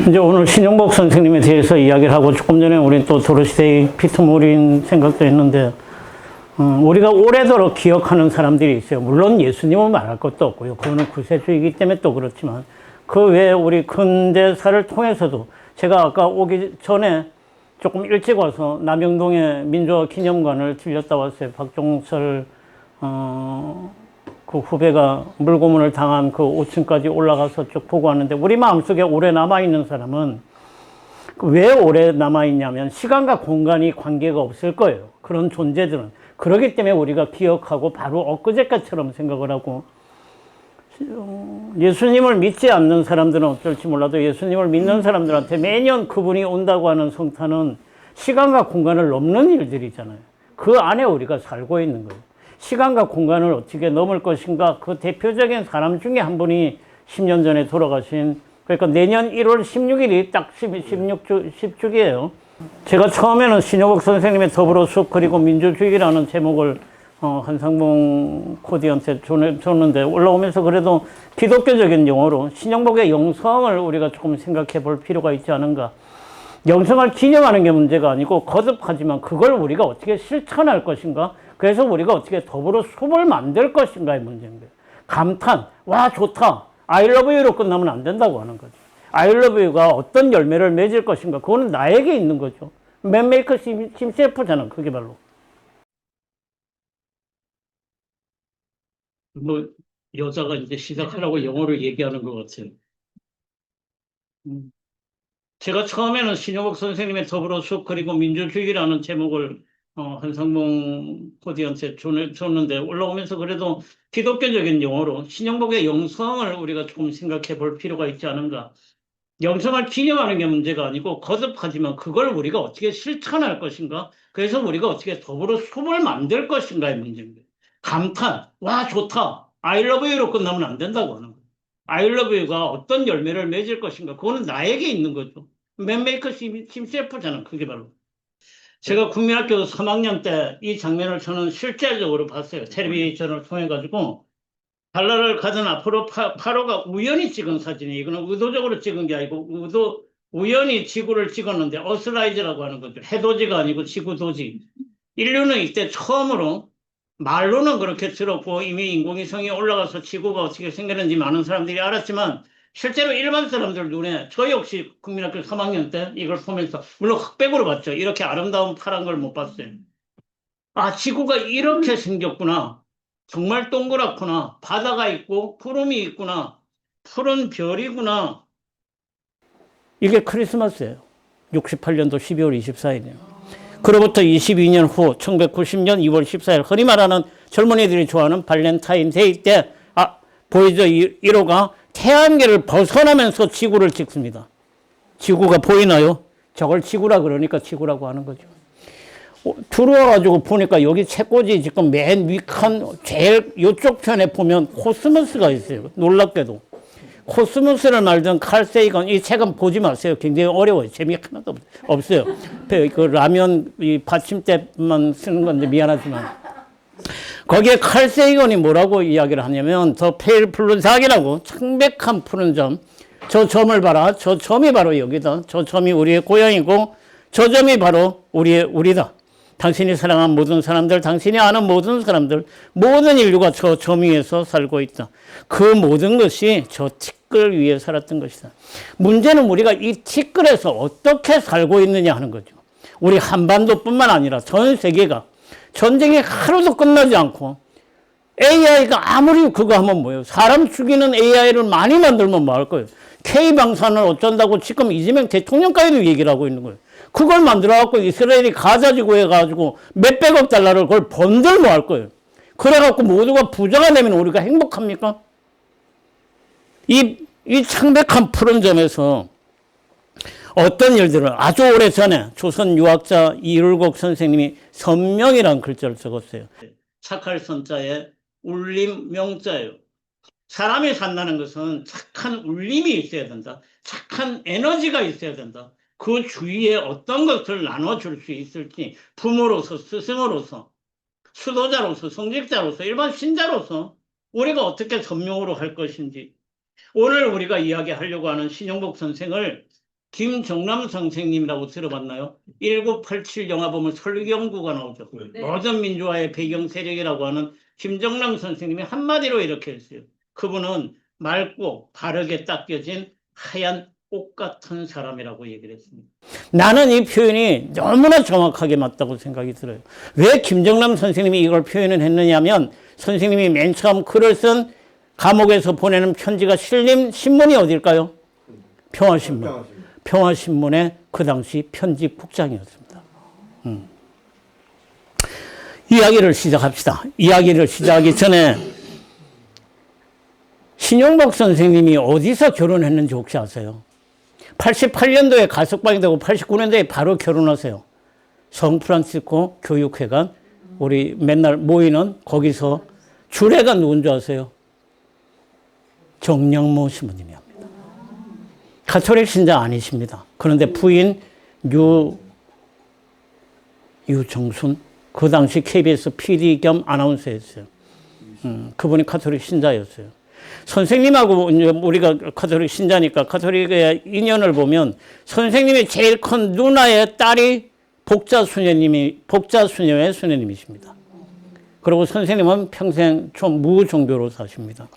이제 오늘 신용복 선생님에 대해서 이야기를 하고 조금 전에 우리 또 도로시데이 피터 모린 생각도 했는데 우리가 오래도록 기억하는 사람들이 있어요. 물론 예수님은 말할 것도 없고요. 그거는 구세주이기 때문에 또 그렇지만 그 외에 우리 근대사를 통해서도 제가 아까 오기 전에 조금 일찍 와서 남영동의 민주화기념관을 들렸다 왔어요. 박종설 그 후배가 물고문을 당한 그 5층까지 올라가서 쭉 보고 왔는데 우리 마음속에 오래 남아있는 사람은 왜 오래 남아있냐면 시간과 공간이 관계가 없을 거예요. 그런 존재들은. 그렇기 때문에 우리가 기억하고 바로 엊그제까처럼 생각을 하고 예수님을 믿지 않는 사람들은 어쩔지 몰라도 예수님을 믿는 사람들한테 매년 그분이 온다고 하는 성탄은 시간과 공간을 넘는 일들이잖아요. 그 안에 우리가 살고 있는 거예요. 시간과 공간을 어떻게 넘을 것인가 그 대표적인 사람 중에 한 분이 10년 전에 돌아가신 그러니까 내년 1월 16일이 딱 10주기예요. 제가 처음에는 신효복 선생님의 더불어 숲 그리고 민주주의라는 제목을 한상봉 코디한테 줬는데 올라오면서 그래도 기독교적인 용어로 신영복의 영성을 우리가 조금 생각해 볼 필요가 있지 않은가. 영성을 기념하는 게 문제가 아니고 거듭하지만 그걸 우리가 어떻게 실천할 것인가. 그래서 우리가 어떻게 더불어 숲을 만들 것인가의 문제인 거예요. 감탄, 와 좋다. I love you로 끝나면 안 된다고 하는 거죠. I love you가 어떤 열매를 맺을 것인가. 그거는 나에게 있는 거죠. Man makes himself잖아. 그게 바로. 뭐 여자가 이제 시작하라고 영어로 얘기하는 것 같아요. 제가 처음에는 신효복 선생님의 더불어 숲 그리고 민주주의라는 제목을 한상봉 코디한테 줬는데 올라오면서 그래도 기독교적인 용어로 신영복의 영성을 우리가 조금 생각해 볼 필요가 있지 않은가. 영성을 기념하는 게 문제가 아니고 거듭하지만 그걸 우리가 어떻게 실천할 것인가. 그래서 우리가 어떻게 더불어 숲을 만들 것인가의 문제입니다. 감탄, 와 좋다. I love you로 끝나면 안 된다고 하는 거예요. I love you가 어떤 열매를 맺을 것인가. 그거는 나에게 있는 거죠. Man makes himself잖아. 그게 바로. 제가 국민학교 3학년 때 이 장면을 저는 실제적으로 봤어요. 텔레비전을 통해 가지고 달러를 가던 앞으로 파로가 우연히 찍은 사진이에요. 이거는 의도적으로 찍은 게 아니고 우연히 지구를 찍었는데 어스라이즈라고 하는 거죠. 해돋이가 아니고 지구도지. 인류는 이때 처음으로 말로는 그렇게 들었고 이미 인공위성이 올라가서 지구가 어떻게 생겼는지 많은 사람들이 알았지만 실제로 일반 사람들 눈에 저 역시 국민학교 3학년 때 이걸 보면서 물론 흑백으로 봤죠. 이렇게 아름다운 파란 걸 못 봤어요. 아, 지구가 이렇게 생겼구나. 정말 동그랗구나. 바다가 있고 구름이 있구나. 푸른 별이구나. 이게 크리스마스예요. 68년도 12월 24일이에요. 그로부터 22년 후 1990년 2월 14일 흔히 말하는 젊은이들이 좋아하는 발렌타인데이 때 보이죠? 1호가 태양계를 벗어나면서 지구를 찍습니다. 지구가 보이나요? 저걸 지구라 그러니까 지구라고 하는 거죠. 들어와가지고 보니까 여기 책꽂이 지금 맨 위칸 제일 이쪽 편에 보면 코스모스가 있어요. 놀랍게도. 코스모스를 말던 칼 세이건 이 책은 보지 마세요. 굉장히 어려워요. 재미가 하나도 없어요. 그 라면 이 받침대만 쓰는 건데 미안하지만. 거기에 칼 세이건이 뭐라고 이야기를 하냐면 더 페일 블루작이라고 창백한 푸른 점. 저 점을 봐라. 저 점이 바로 여기다. 저 점이 우리의 고향이고 저 점이 바로 우리다. 당신이 사랑한 모든 사람들, 당신이 아는 모든 사람들, 모든 인류가 저 점 위에서 살고 있다. 그 모든 것이 저 티끌 위에 살았던 것이다. 문제는 우리가 이 티끌에서 어떻게 살고 있느냐 하는 거죠. 우리 한반도뿐만 아니라 전 세계가 전쟁이 하루도 끝나지 않고 AI가 아무리 그거 하면 뭐예요? 사람 죽이는 AI를 많이 만들면 뭐 할 거예요? K방산을 어쩐다고 지금 이재명 대통령까지도 얘기를 하고 있는 거예요. 그걸 만들어갖고 이스라엘이 가자지구에 가지고 몇백억 달러를 그걸 번들 뭐 할 거예요. 그래갖고 모두가 부자가 되면 우리가 행복합니까? 이 창백한 푸른 점에서 어떤 일들을 아주 오래 전에 조선 유학자 이율곡 선생님이 선명이라는 글자를 적었어요. 착할 선자에 울림 명자예요. 사람이 산다는 것은 착한 울림이 있어야 된다. 착한 에너지가 있어야 된다. 그 주위에 어떤 것을 나눠줄 수 있을지 부모로서 스승으로서 수도자로서 성직자로서 일반 신자로서 우리가 어떻게 선명으로 할 것인지 오늘 우리가 이야기하려고 하는 신용복 선생을 김정남 선생님이라고 들어봤나요? 1987 영화 보면 설경구가 나오죠. 네. 모전 민주화의 배경 세력이라고 하는 김정남 선생님이 한마디로 이렇게 했어요. 그분은 맑고 바르게 닦여진 하얀 옷 같은 사람이라고 얘기를 했습니다. 나는 이 표현이 너무나 정확하게 맞다고 생각이 들어요. 왜 김정남 선생님이 이걸 표현을 했느냐면 선생님이 맨 처음 글을 쓴 감옥에서 보내는 편지가 실린 신문이 어딜까요? 평화신문. 평화신문의 그 당시 편집국장이었습니다. 이야기를 시작합시다. 이야기를 시작하기 전에 신용복 선생님이 어디서 결혼했는지 혹시 아세요? 88년도에 가석방이 되고 89년도에 바로 결혼하세요. 성프란시스코 교육회관, 우리 맨날 모이는 거기서 주례가 누군지 아세요? 정량모 신부님이 합니다. 가톨릭 신자 아니십니다. 그런데 부인 유정순, 그 당시 KBS PD 겸 아나운서였어요. 그분이 가톨릭 신자였어요. 선생님하고 이제 우리가 가톨릭 신자니까 가톨릭의 인연을 보면 선생님이 제일 큰 누나의 딸이 복자수녀의 수녀님이십니다. 그리고 선생님은 평생 무종교로 사십니다.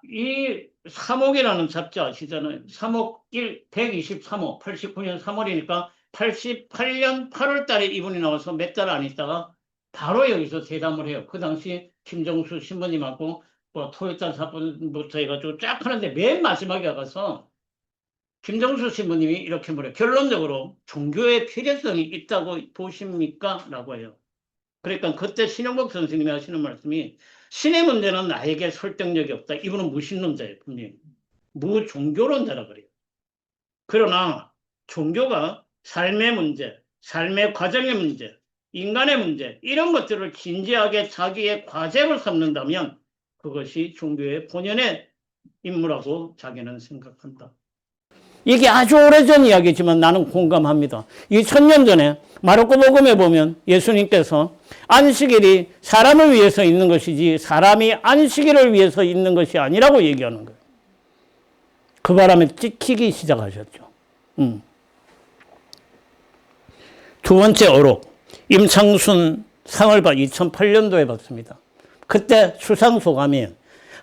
이 3억이라는 잡지 아시잖아요. 3억 123호, 89년 3월이니까 88년 8월 달에 이분이 나와서 몇 달 안 있다가 바로 여기서 대담을 해요. 그 당시 김정수 신부님하고 뭐 토요탄 사건부터 해가지고 쫙 하는데 맨 마지막에 가서 김정수 신부님이 이렇게 물어요. 결론적으로 종교의 필요성이 있다고 보십니까? 라고 해요. 그러니까 그때 신용복 선생님이 하시는 말씀이 신의 문제는 나에게 설득력이 없다. 이분은 무신론자예요. 분명히. 무종교론자라 그래요. 그러나 종교가 삶의 문제, 삶의 과정의 문제, 인간의 문제 이런 것들을 진지하게 자기의 과제로 삼는다면 그것이 종교의 본연의 임무라고 자기는 생각한다. 이게 아주 오래전 이야기지만 나는 공감합니다. 2000년 전에 마르코 복음에 보면 예수님께서 안식일이 사람을 위해서 있는 것이지 사람이 안식일을 위해서 있는 것이 아니라고 얘기하는 거예요. 그 바람에 찍히기 시작하셨죠. 두 번째 어록, 임창순 상을 2008년도에 받습니다. 그때 수상소감이에요.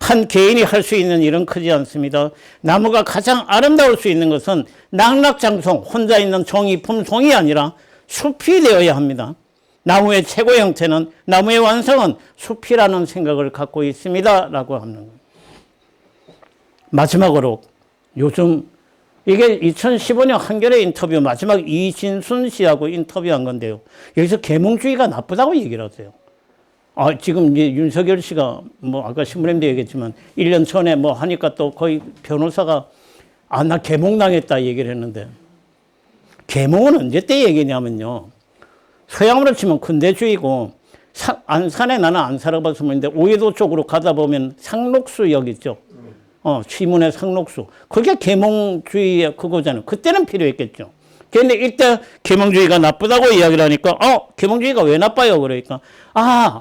한 개인이 할 수 있는 일은 크지 않습니다. 나무가 가장 아름다울 수 있는 것은 낙락장성, 혼자 있는 종이 품송이 아니라 숲이 되어야 합니다. 나무의 최고 형태는, 나무의 완성은 숲이라는 생각을 갖고 있습니다. 라고 하는 거예요. 마지막으로 요즘 이게 2015년 한겨레 인터뷰 마지막 이진순 씨하고 인터뷰한 건데요. 여기서 계몽주의가 나쁘다고 얘기를 하세요. 지금 이제 윤석열 씨가 뭐 아까 신부님도 얘기했지만 1년 전에 뭐 하니까 또 거의 변호사가 나 계몽당했다 얘기를 했는데 계몽은 언제 때 얘기냐면요. 서양으로 치면 근대주의고 안산에 나는 안 살아봐서 모르는데 오해도 쪽으로 가다 보면 상록수역 있죠. 취문의 상록수. 그게 계몽주의의 그거잖아요. 그때는 필요했겠죠. 그런데 이때 계몽주의가 나쁘다고 이야기를 하니까 계몽주의가 왜 나빠요? 그러니까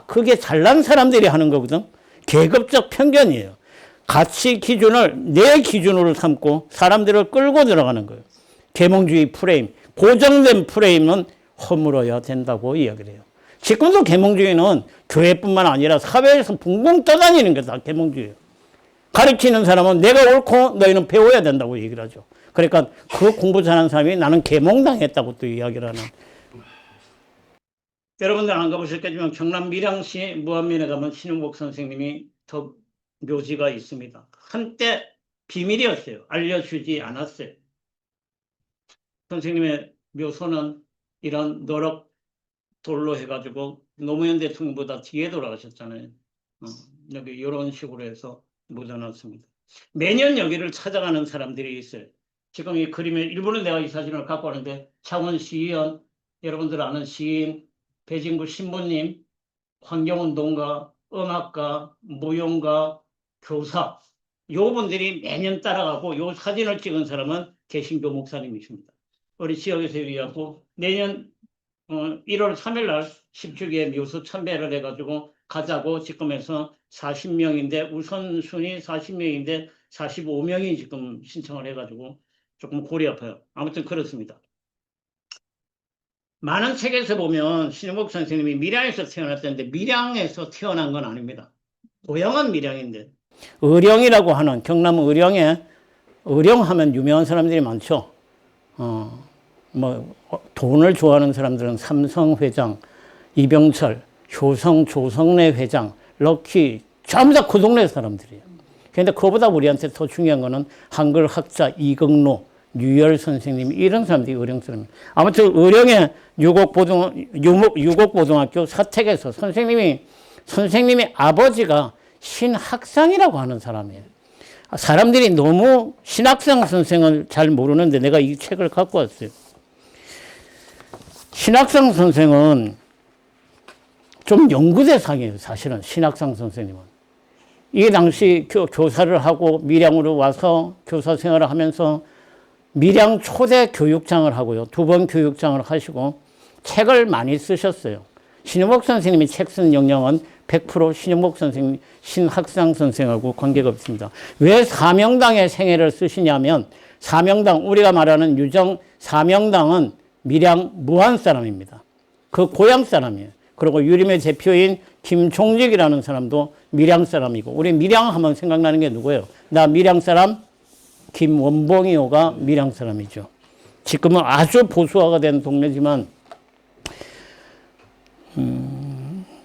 그게 잘난 사람들이 하는 거거든. 계급적 편견이에요. 가치 기준을 내 기준으로 삼고 사람들을 끌고 들어가는 거예요. 계몽주의 프레임, 고정된 프레임은 허물어야 된다고 이야기를 해요. 지금도 계몽주의는 교회뿐만 아니라 사회에서 붕붕 떠다니는 게 다 계몽주의예요. 가르치는 사람은 내가 옳고 너희는 배워야 된다고 얘기를 하죠. 그러니까 그 공부 잘하는 사람이 나는 계몽당했다고 또 이야기를 하는. 여러분들 안 가보셨겠지만 경남 밀양시 무안면에 가면 신용복 선생님이 더 묘지가 있습니다. 한때 비밀이었어요. 알려주지 않았어요. 선생님의 묘소는 이런 너럭 돌로 해가지고 노무현 대통령보다 뒤에 돌아가셨잖아요. 여기 이런 식으로 해서 묻어놨습니다. 매년 여기를 찾아가는 사람들이 있어요. 지금 이 그림에 일부는 내가 이 사진을 갖고 왔는데 창원 시의원, 여러분들 아는 시인, 배진구 신부님, 환경운동가, 음악가, 무용가, 교사 요 분들이 매년 따라가고 요 사진을 찍은 사람은 개신교 목사님이십니다. 우리 지역에서 얘기하고 내년 1월 3일 날 17개 묘소 참배를 해가지고 가자고 지금에서 40명인데 우선순위 40명인데 45명이 지금 신청을 해가지고 조금 골이 아파요. 아무튼 그렇습니다. 많은 책에서 보면 신용복 선생님이 밀양에서 태어났다는데 밀양에서 태어난 건 아닙니다. 고향은 밀양인데 의령이라고 하는 경남 의령에 의령하면 유명한 사람들이 많죠. 돈을 좋아하는 사람들은 삼성 회장, 이병철, 효성, 조성래 회장, 럭키 전부 다 그 동네 사람들이에요. 그런데 그거보다 우리한테 더 중요한 거는 한글 학자 이경로, 유열 선생님 이런 사람들이 의령 사람이에요. 아무튼 의령의 유곡고등학교 사택에서 선생님이 아버지가 신학상이라고 하는 사람이에요. 사람들이 너무 신학상 선생을 잘 모르는데 내가 이 책을 갖고 왔어요. 신학상 선생은 좀 연구대상이에요. 사실은 신학상 선생님은. 이 당시 교사를 하고 밀양으로 와서 교사 생활을 하면서 밀양 초대 교육장을 하고요. 2번 교육장을 하시고 책을 많이 쓰셨어요. 신용복 선생님이 책 쓴 영향은 100% 신용복 선생님, 신학상 선생하고 관계가 없습니다. 왜 사명당의 생애를 쓰시냐면 사명당, 우리가 말하는 유정 사명당은 밀양 무안 사람입니다. 그 고향 사람이에요. 그리고 유림의 대표인 김종직이라는 사람도 밀양 사람이고 우리 밀양 하면 생각나는 게 누구예요? 나 밀양 사람? 김원봉이호가 밀양 사람이죠. 지금은 아주 보수화가 된 동네지만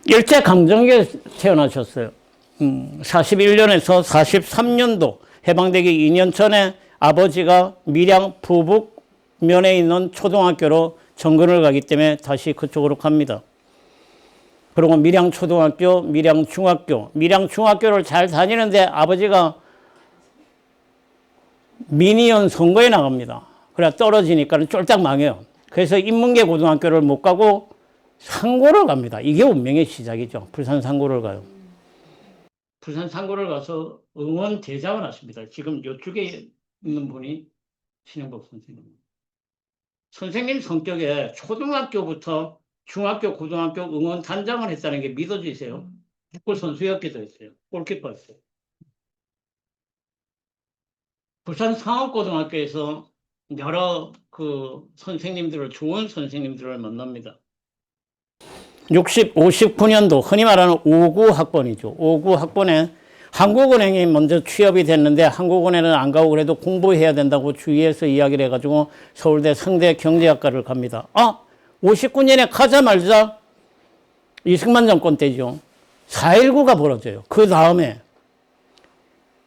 일제강점기에 태어나셨어요. 41년에서 43년도 해방되기 2년 전에 아버지가 밀양 부북면에 있는 초등학교로 정근을 가기 때문에 다시 그쪽으로 갑니다. 그리고 밀양초등학교, 밀양중학교, 밀양중학교를 잘 다니는데 아버지가 미니언 선거에 나갑니다. 그래 떨어지니까 쫄딱 망해요. 그래서 인문계 고등학교를 못 가고 상고를 갑니다. 이게 운명의 시작이죠. 부산 상고를 가요. 부산 상고를 가서 응원 대장을 하십니다. 지금 이쪽에 있는 분이 신용복 선생님. 선생님 성격에 초등학교부터 중학교, 고등학교 응원 단장을 했다는 게 믿어지세요? 축구 선수였기도 했어요. 골키퍼였어요. 부산 상업고등학교에서 여러 좋은 선생님들을 만납니다. 59년도 흔히 말하는 5구 학번이죠. 5구 학번에 한국은행이 먼저 취업이 됐는데 한국은행은 안 가고 그래도 공부해야 된다고 주위에서 이야기를 해가지고 서울대 상대 경제학과를 갑니다. 59년에 가자마자 이승만 정권 때죠. 4.19가 벌어져요. 그 다음에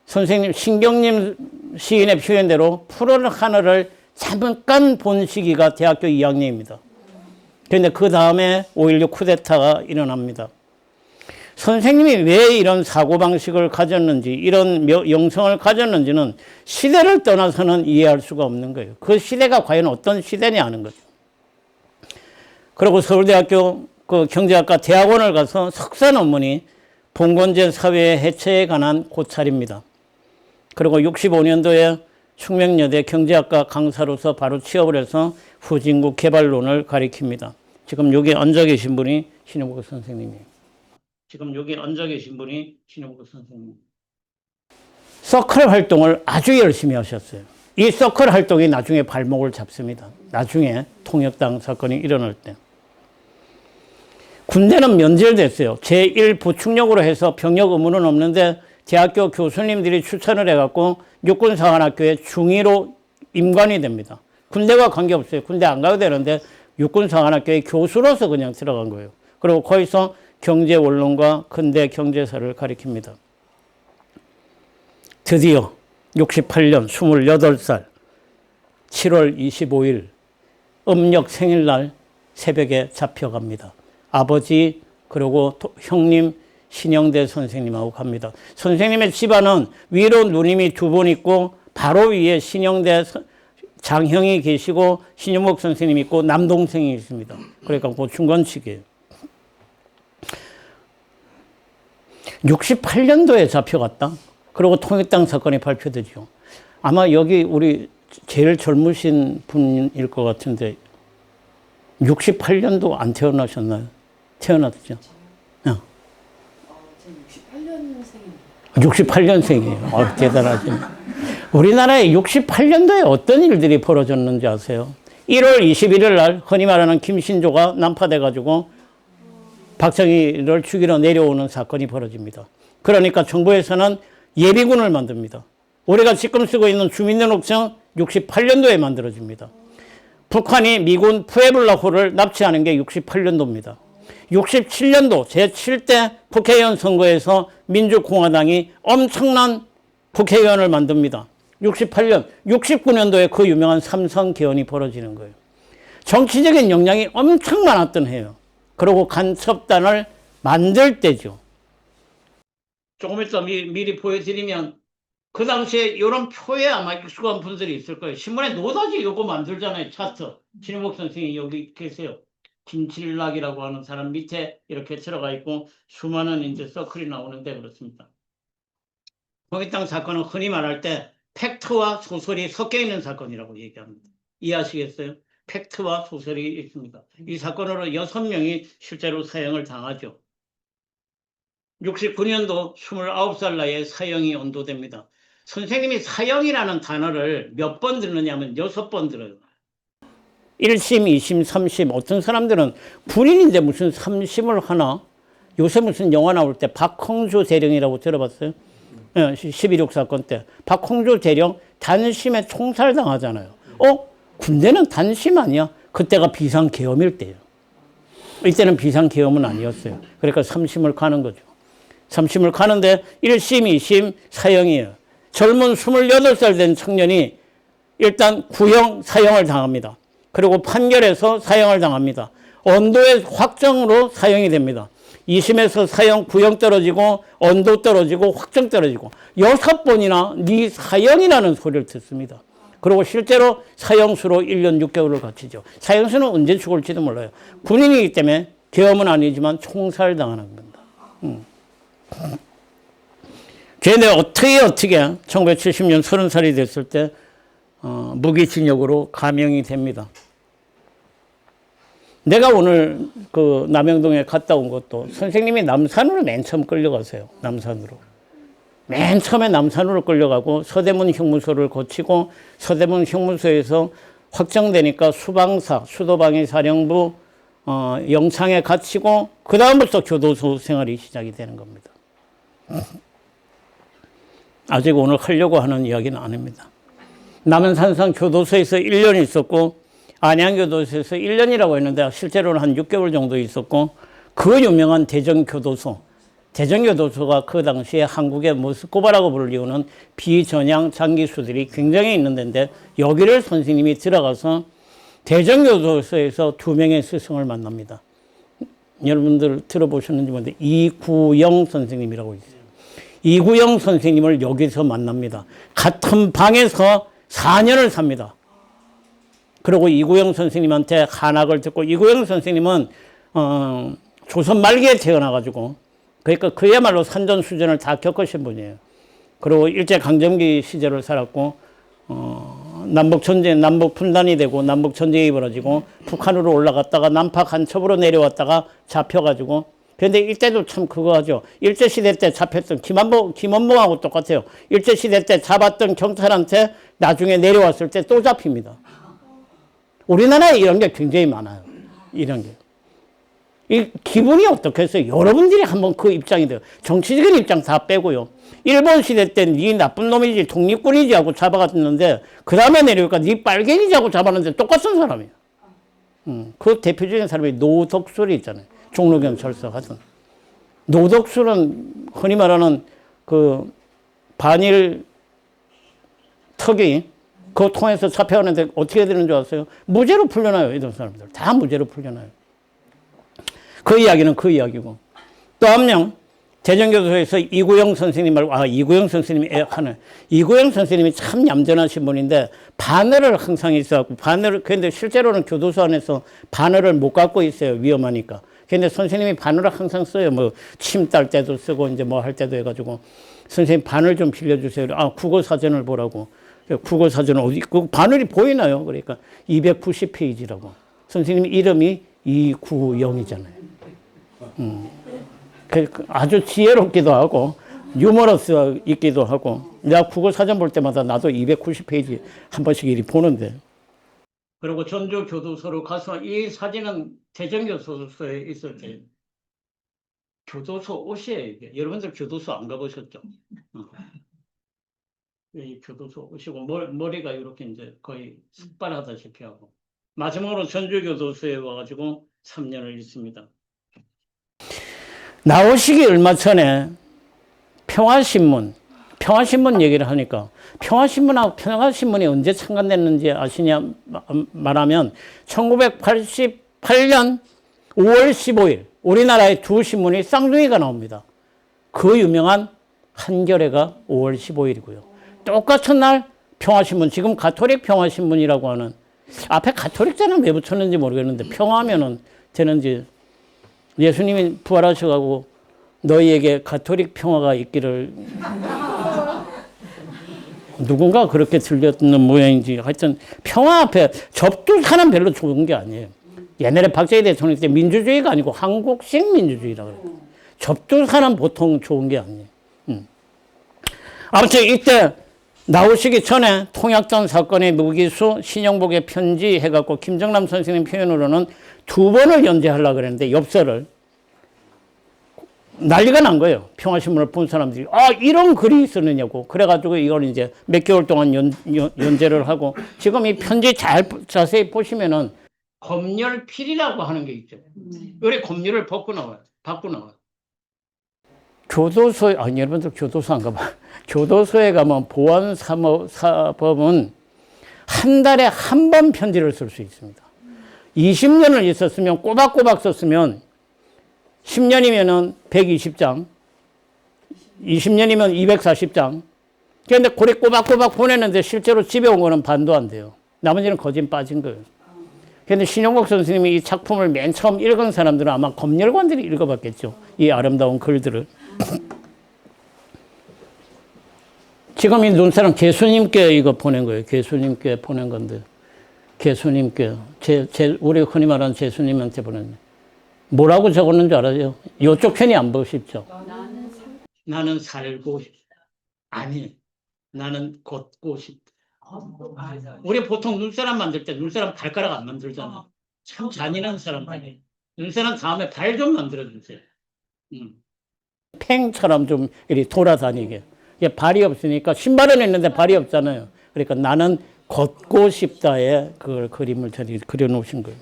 선생님 신경림 시인의 표현대로 푸른 하늘을 잠깐 본 시기가 대학교 2학년입니다. 그런데 그 다음에 5.16 쿠데타가 일어납니다. 선생님이 왜 이런 사고방식을 가졌는지 이런 영성을 가졌는지는 시대를 떠나서는 이해할 수가 없는 거예요. 그 시대가 과연 어떤 시대냐 하는 거죠. 그리고 서울대학교 경제학과 대학원을 가서 석사 논문이 봉건제 사회 해체에 관한 고찰입니다. 그리고 65년도에 충명여대 경제학과 강사로서 바로 취업을 해서 후진국 개발론을 가리킵니다. 지금 여기 앉아 계신 분이 신용복 선생님이에요. 서클 활동을 아주 열심히 하셨어요. 이 서클 활동이 나중에 발목을 잡습니다. 나중에 통역당 사건이 일어날 때. 군대는 면제됐어요. 제1부축력으로 해서 병역 의무는 없는데 대학교 교수님들이 추천을 해갖고 육군사관학교에 중위로 임관이 됩니다. 군대와 관계없어요. 군대 안 가도 되는데 육군사관학교에 교수로서 그냥 들어간 거예요. 그리고 거기서 경제원론과 근대 경제사를 가리킵니다. 드디어 68년 28살 7월 25일 음력 생일날 새벽에 잡혀갑니다. 아버지 그리고 형님 신영대 선생님하고 갑니다. 선생님의 집안은 위로 누님이 2분 있고 바로 위에 신영대 장형이 계시고 신용복 선생님이 있고 남동생이 있습니다. 그러니까 그 중간치기예요. 68년도에 잡혀갔다. 그리고 통일당 사건이 발표되죠. 아마 여기 우리 제일 젊으신 분일 것 같은데 68년도 안 태어나셨나요? 태어났죠? 68년생입니다. 68년생이에요. 대단하시네. 우리나라에 68년도에 어떤 일들이 벌어졌는지 아세요? 1월 21일 날 흔히 말하는 김신조가 난파돼가지고 박정희를 죽이러 내려오는 사건이 벌어집니다. 그러니까 정부에서는 예비군을 만듭니다. 우리가 지금 쓰고 있는 주민등록증 68년도에 만들어집니다. 북한이 미군 푸에블라호를 납치하는 게 68년도입니다. 67년도 제7대 국회의원 선거에서 민주공화당이 엄청난 국회의원을 만듭니다. 68년, 69년도에 그 유명한 삼성 개헌이 벌어지는 거예요. 정치적인 역량이 엄청 많았던 해요. 그리고 간첩단을 만들 때죠. 조금 이따 미리 보여드리면 그 당시에 이런 표에 아마 익숙한 분들이 있을 거예요. 신문에 노다지 요거 만들잖아요. 차트. 신영복 선생님이 여기 계세요. 김칠락이라고 하는 사람 밑에 이렇게 들어가 있고 수많은 이제 서클이 나오는데 그렇습니다. 홍익당 사건은 흔히 말할 때 팩트와 소설이 섞여 있는 사건이라고 얘기합니다. 이해하시겠어요? 팩트와 소설이 있습니다. 이 사건으로 6명이 실제로 사형을 당하죠. 69년도 29살 나이에 사형이 언도됩니다. 선생님이 사형이라는 단어를 몇 번 듣느냐 하면 6번 들어요. 1심, 2심, 3심. 어떤 사람들은 군인인데 무슨 3심을 하나? 요새 무슨 영화 나올 때 박홍주 대령이라고 들어봤어요? 12.6 사건 때. 박홍주 대령 단심에 총살당하잖아요. 군대는 단심 아니야? 그때가 비상계엄일 때예요. 이때는 비상계엄은 아니었어요. 그러니까 3심을 가는 거죠. 3심을 가는데 1심, 2심 사형이에요. 젊은 28살 된 청년이 일단 구형 사형을 당합니다. 그리고 판결에서 사형을 당합니다. 언도의 확정으로 사형이 됩니다. 2심에서 사형 구형 떨어지고 언도 떨어지고 확정 떨어지고 6번이나 네 사형이라는 소리를 듣습니다. 그리고 실제로 사형수로 1년 6개월을 갇히죠. 사형수는 언제 죽을지도 몰라요. 군인이기 때문에 계엄은 아니지만 총살당하는 겁니다. 걔네 어떻게 1970년 30살이 됐을 때 무기징역으로 감형이 됩니다. 내가 오늘 그 남영동에 갔다 온 것도 선생님이 남산으로 맨 처음 끌려가세요. 남산으로. 맨 처음에 남산으로 끌려가고 서대문 형무소를 거치고 서대문 형무소에서 확정되니까 수방사, 수도방위사령부 영창에 갇히고 그 다음부터 교도소 생활이 시작이 되는 겁니다. 아직 오늘 하려고 하는 이야기는 아닙니다. 남한산성 교도소에서 1년 있었고 안양교도소에서 1년이라고 했는데 실제로는 한 6개월 정도 있었고 그 유명한 대전교도소가 그 당시에 한국의 모스크바라고 불리우는 비전향 장기수들이 굉장히 있는 데인데 여기를 선생님이 들어가서 대전교도소에서 2명의 스승을 만납니다. 여러분들 들어보셨는지 모르는데 이구영 선생님이라고 있어요. 이구영 선생님을 여기서 만납니다. 같은 방에서 4년을 삽니다. 그리고 이구영 선생님한테 한학을 듣고 이구영 선생님은 조선 말기에 태어나가지고 그러니까 그야말로 산전수전을 다 겪으신 분이에요. 그리고 일제강점기 시절을 살았고 남북전쟁, 남북 분단이 되고 남북전쟁이 벌어지고 북한으로 올라갔다가 남파 간첩으로 내려왔다가 잡혀가지고 그런데 이때도 참 그거 하죠. 일제시대 때 잡혔던 김원봉하고 똑같아요. 일제시대 때 잡았던 경찰한테 나중에 내려왔을 때 또 잡힙니다. 우리나라에 이런 게 굉장히 많아요. 이런 게. 이 기분이 어떻겠어요? 여러분들이 한번 그 입장이 돼요. 정치적인 입장 다 빼고요. 일본 시대 때 네 나쁜 놈이지 독립군이지 하고 잡아갔는데 그 다음에 내려오니까 네 빨갱이지 하고 잡았는데 똑같은 사람이에요. 그 대표적인 사람이 노덕술이 있잖아요. 종로경찰서 같은. 노덕술은 흔히 말하는 그 반일 특이 그거 통해서 잡혀가는데 어떻게 되는 줄 아세요? 무죄로 풀려나요. 이런 사람들. 다 무죄로 풀려나요. 그 이야기는 그 이야기고. 또 한 명, 대전교도소에서 이구영 선생님을, 이구영 선생님이 하는, 이구영 선생님이 참 얌전하신 분인데, 바늘을 항상 있어갖고, 근데 실제로는 교도소 안에서 바늘을 못 갖고 있어요. 위험하니까. 근데 선생님이 바늘을 항상 써요. 뭐, 침 딸 때도 쓰고, 이제 뭐 할 때도 해가지고, 선생님 바늘 좀 빌려주세요. 국어사전을 보라고. 국어사전은 어디, 그 바늘이 보이나요? 그러니까 290페이지라고. 선생님 이름이 이구영이잖아요. 아주 지혜롭기도 하고 유머러스 있기도 하고, 내가 국어 사전 볼 때마다 나도 290페이지 한 번씩 이리 보는데. 그리고 전주 교도소로 가서 이 사진은 대전교도소에 있을 때 교도소 옷이에요, 이게. 여러분들 교도소 안 가보셨죠? 이 교도소 옷이고, 머리가 이렇게 이제 거의 삭발하다시피 하고. 마지막으로 전주교도소에 와가지고 3년을 있습니다. 나오시기 얼마 전에 평화신문 얘기를 하니까, 평화신문하고 평화신문이 언제 창간됐는지 아시냐 말하면 1988년 5월 15일 우리나라의 두 신문이 쌍둥이가 나옵니다. 그 유명한 한겨레가 5월 15일이고요. 똑같은 날 평화신문, 지금 가톨릭 평화신문이라고 하는, 앞에 가톨릭자는 왜 붙였는지 모르겠는데 평화하면은 되는지, 예수님이 부활하셔가지고 너희에게 가톨릭 평화가 있기를 누군가 그렇게 들렸는 모양인지, 하여튼 평화 앞에 접두사는 별로 좋은 게 아니에요. 옛날에 박정희 대통령 때 민주주의가 아니고 한국식 민주주의라고 그래요. 접두사는 보통 좋은 게 아니에요. 아무튼 이때 나오시기 전에 통약전 사건의 무기수, 신영복의 편지 해갖고 김정남 선생님 표현으로는 2번을 연재하려고 그랬는데, 엽서를. 난리가 난 거예요. 평화신문을 본 사람들이. 아, 이런 글이 있었느냐고. 그래가지고 이걸 이제 몇 개월 동안 연재를 하고, 지금 이 편지 자세히 보시면은 검열필이라고 하는 게 있죠. 왜 검열을 받고 나와요? 교도소에, 아니, 여러분들 교도소 안 가봐. 교도소에 가면 보안사법은 한 달에 한 번 편지를 쓸 수 있습니다. 20년을 있었으면, 꼬박꼬박 썼으면 10년이면은 120장, 20년이면 240장. 그런데 고리 꼬박꼬박 보내는데 실제로 집에 온 거는 반도 안 돼요. 나머지는 거진 빠진 거예요. 그런데 신영복 선생님이 이 작품을 맨 처음 읽은 사람들은 아마 검열관들이 읽어봤겠죠. 이 아름다운 글들을. 지금 이 눈사람 개수님께 이거 보낸 거예요. 개수님께 보낸 건데, 개수님께, 우리 흔히 말하는 제수님한테 보냈네. 뭐라고 적었는 줄 알아요? 이쪽 편이 안 보십죠? 나는 살고 싶다. 아니, 나는 걷고 싶다. 우리 보통 눈사람 만들 때 눈사람 발가락 안 만들잖아. 참 잔인한 사람들이. 눈사람 다음에 발 좀 만들어주세요. 팽처럼 좀 이렇게 돌아다니게. 발이 없으니까, 신발은 있는데 발이 없잖아요. 그러니까 나는 걷고 싶다에 그걸 그림을 그려놓으신 거예요.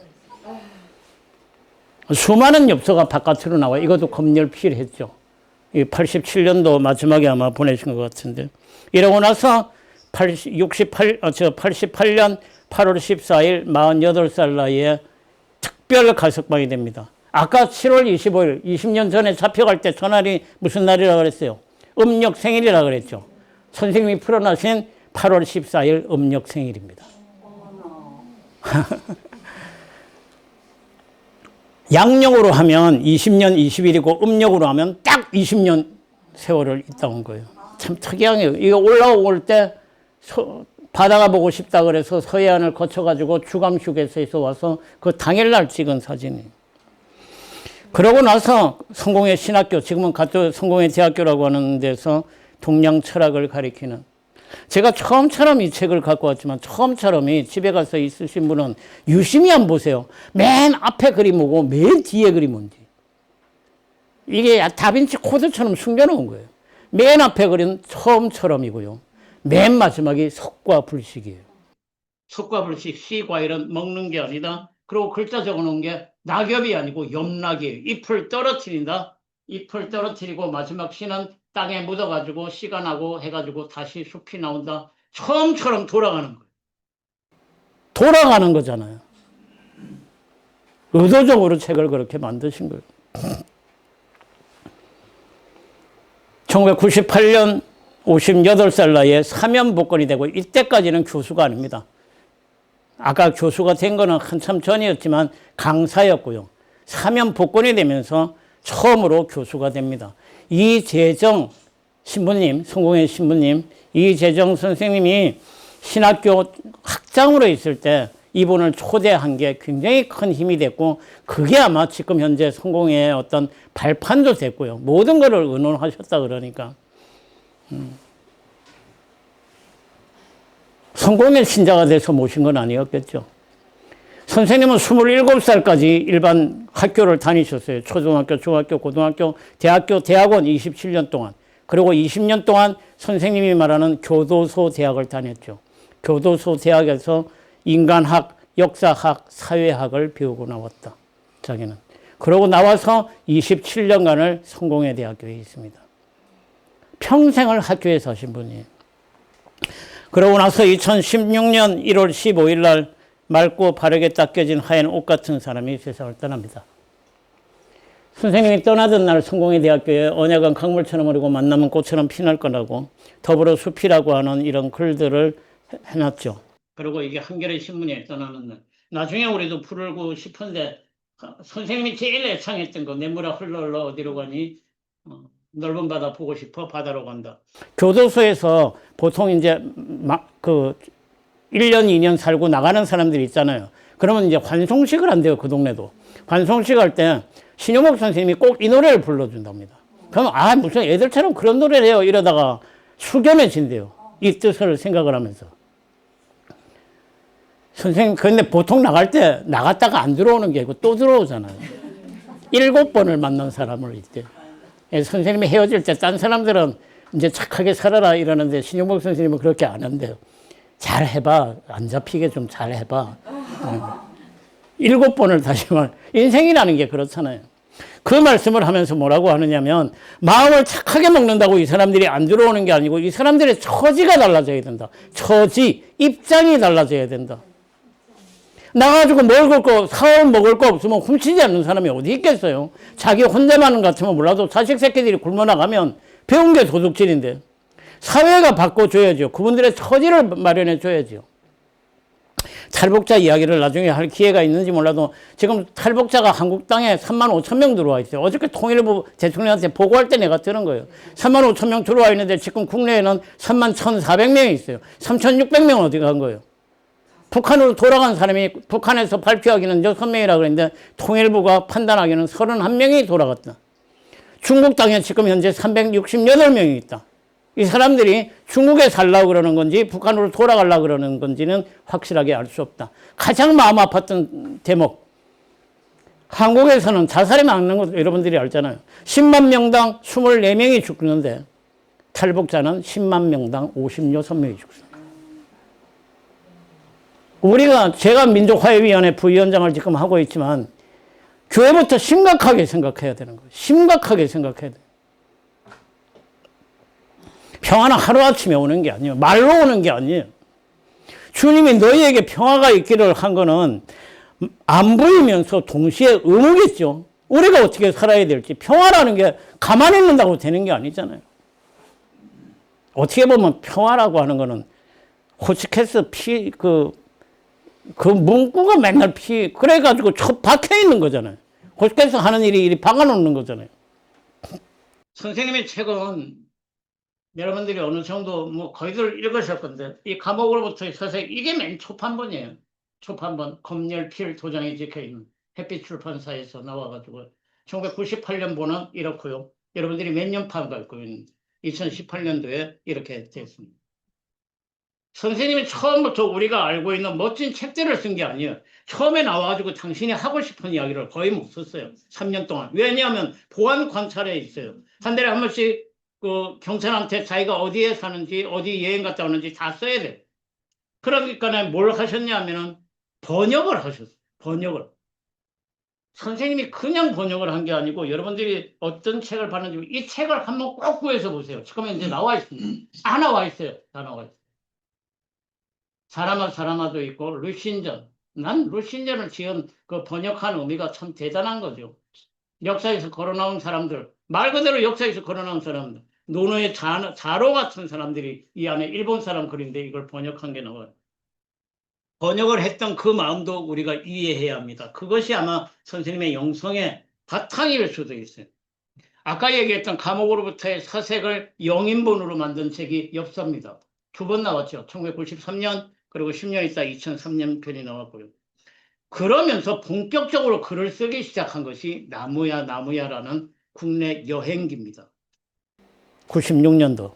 수많은 엽서가 바깥으로 나와요. 이것도 검열필했죠. 87년도 마지막에 아마 보내신 것 같은데. 이러고 나서 88년 8월 14일 48살 나이에 특별 가석방이 됩니다. 아까 7월 25일, 20년 전에 잡혀갈 때 전날이 무슨 날이라고 그랬어요? 음력 생일이라고 그랬죠. 선생님이 풀어나신 8월 14일 음력 생일입니다. 양력으로 하면 20년 20일이고 음력으로 하면 딱 20년 세월을 있다 온 거예요. 참 특이한 게, 이거 올라올 때 바다가 보고 싶다 그래서 서해안을 거쳐가지고 주감 휴게소에서 와서 그 당일날 찍은 사진이에요. 그러고 나서 성공회 신학교, 지금은 성공회 대학교라고 하는 데서 동양 철학을 가리키는, 제가 처음처럼 이 책을 갖고 왔지만 처음처럼이 집에 가서 있으신 분은 유심히 한번 보세요. 맨 앞에 글이 뭐고 맨 뒤에 글이 뭔지. 이게 다빈치 코드처럼 숨겨놓은 거예요. 맨 앞에 글은 처음처럼이고요. 맨 마지막이 석과 불식이에요. 석과 불식, 시, 과일은 먹는 게 아니다. 그리고 글자 적어놓은 게 낙엽이 아니고 염락이에요. 잎을 떨어뜨린다. 잎을 떨어뜨리고 마지막 시는 땅에 묻어가지고 씨가 나고 해가지고 다시 숲이 나온다. 처음처럼 돌아가는 거예요. 돌아가는 거잖아요. 의도적으로 책을 그렇게 만드신 거예요. 1998년 58살 나이에 사면복권이 되고, 이때까지는 교수가 아닙니다. 아까 교수가 된 거는 한참 전이었지만 강사였고요. 사면복권이 되면서 처음으로 교수가 됩니다. 이재정 신부님, 성공회 신부님, 이재정 선생님이 신학교 학장으로 있을 때 이분을 초대한 게 굉장히 큰 힘이 됐고, 그게 아마 지금 현재 성공회의 어떤 발판도 됐고요. 모든 것을 의논하셨다 그러니까. 성공의 신자가 돼서 모신 건 아니었겠죠. 선생님은 27살까지 일반 학교를 다니셨어요. 초등학교, 중학교, 고등학교, 대학교, 대학원 27년 동안. 그리고 20년 동안 선생님이 말하는 교도소 대학을 다녔죠. 교도소 대학에서 인간학, 역사학, 사회학을 배우고 나왔다. 자기는. 그러고 나와서 27년간을 성공회 대학교에 있습니다. 평생을 학교에서 하신 분이에요. 그러고 나서 2016년 1월 15일 날 맑고 바르게 닦여진 하얀 옷 같은 사람이 세상을 떠납니다. 선생님이 떠나던 날 성공회 대학교에 언약은 강물처럼 흐르고 만나면 꽃처럼 피날 거라고 더불어 숲이라고 하는 이런 글들을 해놨죠. 그리고 이게 한겨레 신문에 떠나는 날. 나중에 우리도 부르고 싶은데 선생님이 제일 애창했던 거 내물아 흘러 어디로 가니? 넓은 바다 보고 싶어 바다로 간다. 교도소에서 보통 이제 막 1년, 2년 살고 나가는 사람들이 있잖아요. 그러면 이제 환송식을 한대요, 그 동네도. 환송식 할 때 신효복 선생님이 꼭 이 노래를 불러준답니다. 그럼 무슨 애들처럼 그런 노래를 해요. 이러다가 숙연해진대요. 이 뜻을 생각을 하면서. 선생님, 근데 보통 나갈 때 나갔다가 안 들어오는 게 아니고 또 들어오잖아요. 7번을 만난 사람을 있대요. 선생님이 헤어질 때 딴 사람들은 이제 착하게 살아라 이러는데 신용복 선생님은 그렇게 안 한대요. 잘 해봐. 안 잡히게 좀 잘 해봐. 7번을 다시 인생이라는 게 그렇잖아요. 그 말씀을 하면서 뭐라고 하느냐면 마음을 착하게 먹는다고 이 사람들이 안 들어오는 게 아니고 이 사람들의 처지가 달라져야 된다. 처지, 입장이 달라져야 된다. 나가지고 먹을 거, 사올 먹을 거 없으면 훔치지 않는 사람이 어디 있겠어요. 자기 혼자만 같으면 몰라도 자식 새끼들이 굶어 나가면 배운 게 도둑질인데 사회가 바꿔줘야죠. 그분들의 처지를 마련해 줘야죠. 탈북자 이야기를 나중에 할 기회가 있는지 몰라도 지금 탈북자가 한국 땅에 3만 5천 명 들어와 있어요. 어저께 통일부 대통령한테 보고할 때 내가 들은 거예요. 3만 5천 명 들어와 있는데 지금 국내에는 3만 1,400명이 있어요. 3,600명 어디 간 거예요? 북한으로 돌아간 사람이 북한에서 발표하기는 6명이라고 그랬는데 통일부가 판단하기는 31명이 돌아갔다. 중국 땅에 지금 현재 368명이 있다. 이 사람들이 중국에 살려고 그러는 건지 북한으로 돌아가려고 그러는 건지는 확실하게 알 수 없다. 가장 마음 아팠던 대목. 한국에서는 자살이 많은 것 여러분들이 알잖아요. 10만 명당 24명이 죽는데 탈북자는 10만 명당 56명이 죽습니다. 제가 민족화해위원회 부위원장을 지금 하고 있지만 교회부터 심각하게 생각해야 되는 거예요. 심각하게 생각해야 돼요. 평화는 하루아침에 오는 게 아니에요. 말로 오는 게 아니에요. 주님이 너희에게 평화가 있기를 한 거는 안 보이면서 동시에 의무겠죠. 우리가 어떻게 살아야 될지. 평화라는 게 가만히 있는다고 되는 게 아니잖아요. 어떻게 보면 평화라고 하는 거는 호치케스 그 문구가 맨날 그래가지고 박혀 있는 거잖아요. 호치케스 하는 일이 이리 박아놓는 거잖아요. 선생님의 책은 여러분들이 어느 정도 거의들 읽으실 건데 이 감옥으로부터의 서색 이게 맨 초판본이에요. 초판본 검열필 도장이 찍혀있는 햇빛 출판사에서 나와가지고 1998년본은 이렇고요. 여러분들이 몇 년판 갖고 있는데 2018년도에 이렇게 됐습니다. 선생님이 처음부터 우리가 알고 있는 멋진 책들을 쓴 게 아니에요. 처음에 나와가지고 당신이 하고 싶은 이야기를 거의 못 썼어요. 3년 동안. 왜냐하면 보안 관찰에 있어요. 한 달에 한 번씩 경찰한테 자기가 어디에 사는지 어디 여행 갔다 오는지 다 써야 돼. 그러니까 뭘 하셨냐면은 번역을 하셨어요. 번역을. 선생님이 그냥 번역을 한 게 아니고 여러분들이 어떤 책을 봤는지 이 책을 한번 꼭 구해서 보세요. 지금 이제 나와 있습니다. 다 나와 있어요. 다 나와 있어요. 사람아도 있고 루신전. 난 루신전을 지은 그 번역한 의미가 참 대단한 거죠. 역사에서 걸어나온 사람들, 말 그대로 역사에서 걸어나온 사람들, 노노의 자로 같은 사람들이 이 안에 일본 사람 글인데 이걸 번역한 게 나와요. 번역을 했던 그 마음도 우리가 이해해야 합니다. 그것이 아마 선생님의 영성의 바탕일 수도 있어요. 아까 얘기했던 감옥으로부터의 사색을 영인본으로 만든 책이 엽서입니다. 2번 나왔죠. 1993년 그리고 10년 있다 2003년 편이 나왔고요. 그러면서 본격적으로 글을 쓰기 시작한 것이 나무야라는 국내 여행기입니다. 96년도.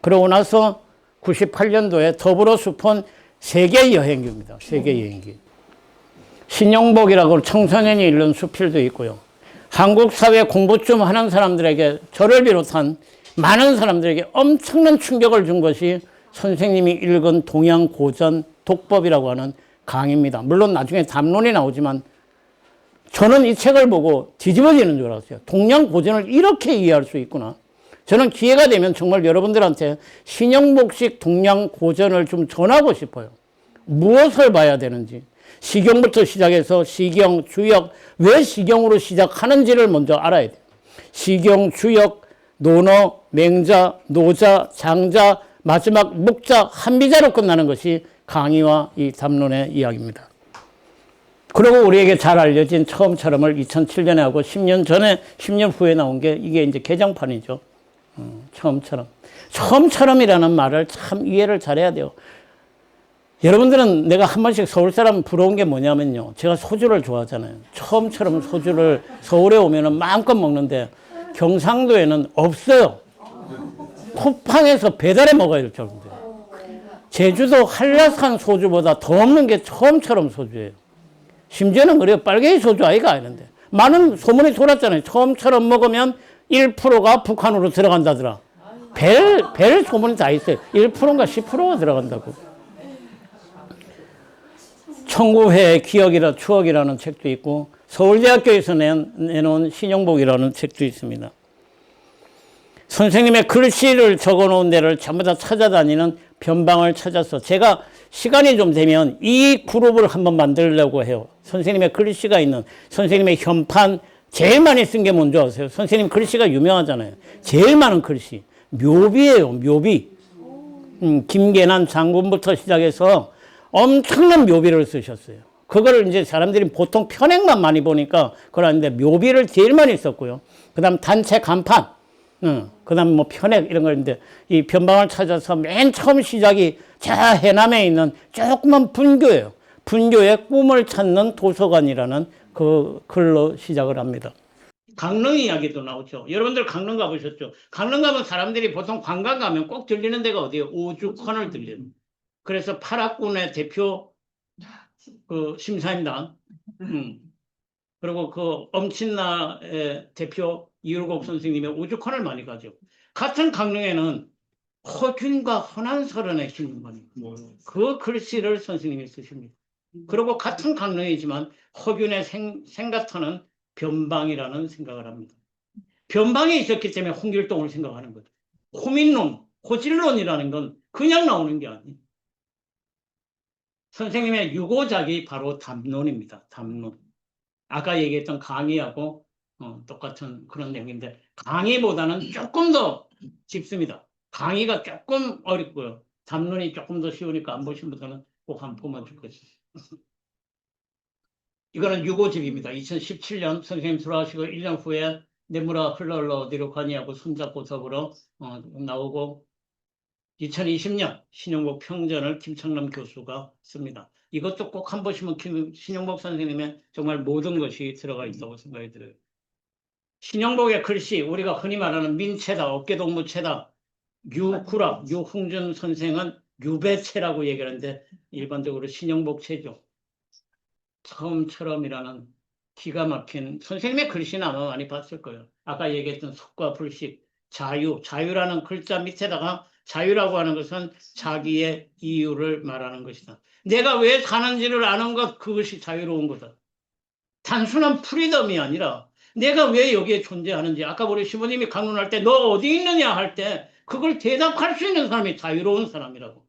그러고 나서 98년도에 더불어숲은 세계 여행기입니다. 세계 여행기. 신영복이라고 청소년이 읽는 수필도 있고요. 한국 사회 공부 좀 하는 사람들에게, 저를 비롯한 많은 사람들에게 엄청난 충격을 준 것이 선생님이 읽은 동양고전 독법이라고 하는 강의입니다. 물론 나중에 담론이 나오지만 저는 이 책을 보고 뒤집어지는 줄 알았어요. 동양고전을 이렇게 이해할 수 있구나. 저는 기회가 되면 정말 여러분들한테 신영복식 동양고전을 좀 전하고 싶어요. 무엇을 봐야 되는지. 시경부터 시작해서 시경, 주역, 왜 시경으로 시작하는지를 먼저 알아야 돼요. 시경, 주역, 논어, 맹자, 노자, 장자, 마지막 목자, 한비자로 끝나는 것이 강의와 이 담론의 이야기입니다. 그리고 우리에게 잘 알려진 처음처럼을 2007년에 하고 10년 전에, 10년 후에 나온 게 이게 이제 개정판이죠. 처음처럼. 처음처럼이라는 말을 참 이해를 잘해야 돼요. 여러분들은 내가 한 번씩 서울 사람 부러운 게 뭐냐면요. 제가 소주를 좋아하잖아요. 처음처럼 소주를 서울에 오면은 마음껏 먹는데 경상도에는 없어요. 쿠팡에서 배달해 먹어야 될 정도예요. 제주도 한라산 소주보다 더 없는 게 처음처럼 소주예요. 심지어는 그래요. 빨갱이 소주 아이가 아닌데. 많은 소문이 돌았잖아요. 처음처럼 먹으면 1%가 북한으로 들어간다더라. 별 소문이 다 있어요. 1%인가 10%가 들어간다고. 청구회의 기억이라 추억이라는 책도 있고 서울대학교에서 내놓은 신영복이라는 책도 있습니다. 선생님의 글씨를 적어놓은 데를 전부 다 찾아다니는 변방을 찾아서 제가 시간이 좀 되면 이 그룹을 한번 만들려고 해요. 선생님의 글씨가 있는, 선생님의 현판 제일 많이 쓴 게 뭔지 아세요? 선생님 글씨가 유명하잖아요. 제일 많은 글씨. 묘비예요, 묘비. 김계난 장군부터 시작해서 엄청난 묘비를 쓰셨어요. 그걸 이제 사람들이 보통 편액만 많이 보니까 그러는데 묘비를 제일 많이 썼고요. 그 다음 단체 간판, 그 다음 뭐 편액 이런 거인데 이 변방을 찾아서 맨 처음 시작이 저 해남에 있는 조그만 분교예요. 분교의 꿈을 찾는 도서관이라는 그 글로 시작을 합니다. 강릉 이야기도 나오죠. 여러분들 강릉 가보셨죠? 강릉 가면 사람들이 보통 관광 가면 꼭 들리는 데가 어디예요? 오죽헌을 들려요. 그래서 파락군의 대표 그 심사임당, 그리고 그 엄친나의 대표 이율곡 선생님의 오죽헌을 많이 가죠. 같은 강릉에는 허균과 허난설원의 신문관이 그 글씨를 선생님이 쓰십니다. 그리고 같은 강릉이지만 허균의 생가터는 변방이라는 생각을 합니다. 변방이 있었기 때문에 홍길동을 생각하는 거죠. 호민론, 호질론이라는 건 그냥 나오는 게 아니에요. 선생님의 유고작이 바로 담론입니다. 담론. 아까 얘기했던 강의하고 똑같은 그런 내용인데 강의보다는 조금 더 쉽습니다. 강의가 조금 어렵고요. 담론이 조금 더 쉬우니까 안 보신 분들은 꼭 한번 보면 좋겠어요. 이거는 유고집입니다. 2017년 선생님 돌아가시고 1년 후에 내무라 흘러 어디로 가냐고 손잡고 더불어 나오고 2020년 신영복 평전을 김창남 교수가 씁니다. 이것도 꼭 한 보시면 신영복 선생님의 정말 모든 것이 들어가 있다고 생각이 들어요. 신영복의 글씨, 우리가 흔히 말하는 민체다, 어깨동무체다, 유구락, 유흥준 선생은 유배체라고 얘기하는데 일반적으로 신영복체죠. 처음처럼이라는 기가 막힌 선생님의 글씨는 아마 많이 봤을 거예요. 아까 얘기했던 속과 불식, 자유, 자유라는 글자 밑에다가 자유라고 하는 것은 자기의 이유를 말하는 것이다. 내가 왜 사는지를 아는 것, 그것이 자유로운 거다. 단순한 프리덤이 아니라 내가 왜 여기에 존재하는지, 아까 우리 시부님이 강론할 때 너 어디 있느냐 할 때 그걸 대답할 수 있는 사람이 자유로운 사람이라고.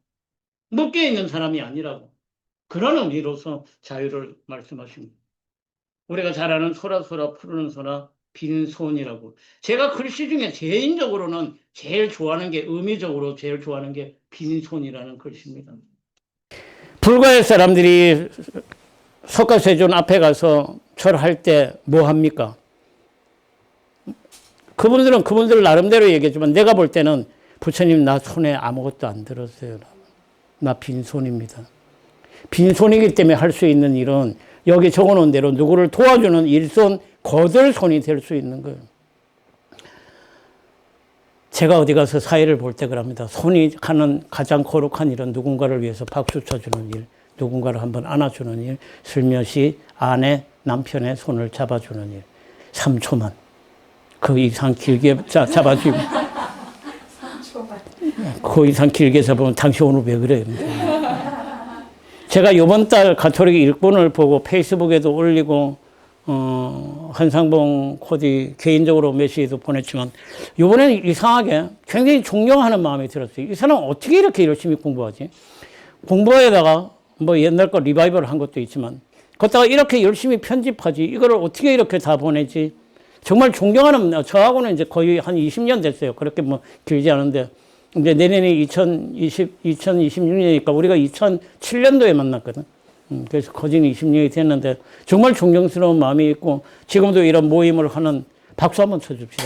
묶여 있는 사람이 아니라고. 그런 의미로서 자유를 말씀하십니다. 우리가 잘 아는 소라소라 푸르는 소라 빈손이라고. 제가 글씨 중에 개인적으로는 제일 좋아하는 게, 의미적으로 제일 좋아하는 게 빈손이라는 글씨입니다. 불가의 사람들이 석가세존 앞에 가서 절할 때 뭐 합니까? 그분들은 그분들 나름대로 얘기했지만 내가 볼 때는 부처님 나 손에 아무것도 안 들었어요. 나 빈손입니다. 빈손이기 때문에 할 수 있는 일은 여기 적어놓은 대로 누구를 도와주는 일손, 거들손이 될 수 있는 거예요. 제가 어디 가서 사회를 볼 때 그럽니다. 손이 하는 가장 거룩한 일은 누군가를 위해서 박수 쳐주는 일, 누군가를 한번 안아주는 일, 슬며시 아내, 남편의 손을 잡아주는 일. 3초만. 그 이상 길게 잡아주고. 그 이상 길게 잡으면 당신 오늘 왜 그래요? 제가 이번 달 가톨릭 일본을 보고 페이스북에도 올리고 한상봉 코디 개인적으로 메시지도 보냈지만 이번에는 이상하게 굉장히 존경하는 마음이 들었어요. 이 사람 어떻게 이렇게 열심히 공부하지? 공부에다가 뭐 옛날 거 리바이벌 한 것도 있지만 거기다가 이렇게 열심히 편집하지 이거를 어떻게 이렇게 다 보내지? 정말 존경하는, 저하고는 이제 거의 한 20년 됐어요. 그렇게 뭐 길지 않은데 이제 내년에 2026년이니까 우리가 2007년도에 만났거든. 그래서 거진 20년이 됐는데 정말 존경스러운 마음이 있고 지금도 이런 모임을 하는 박수 한번 쳐줍시다.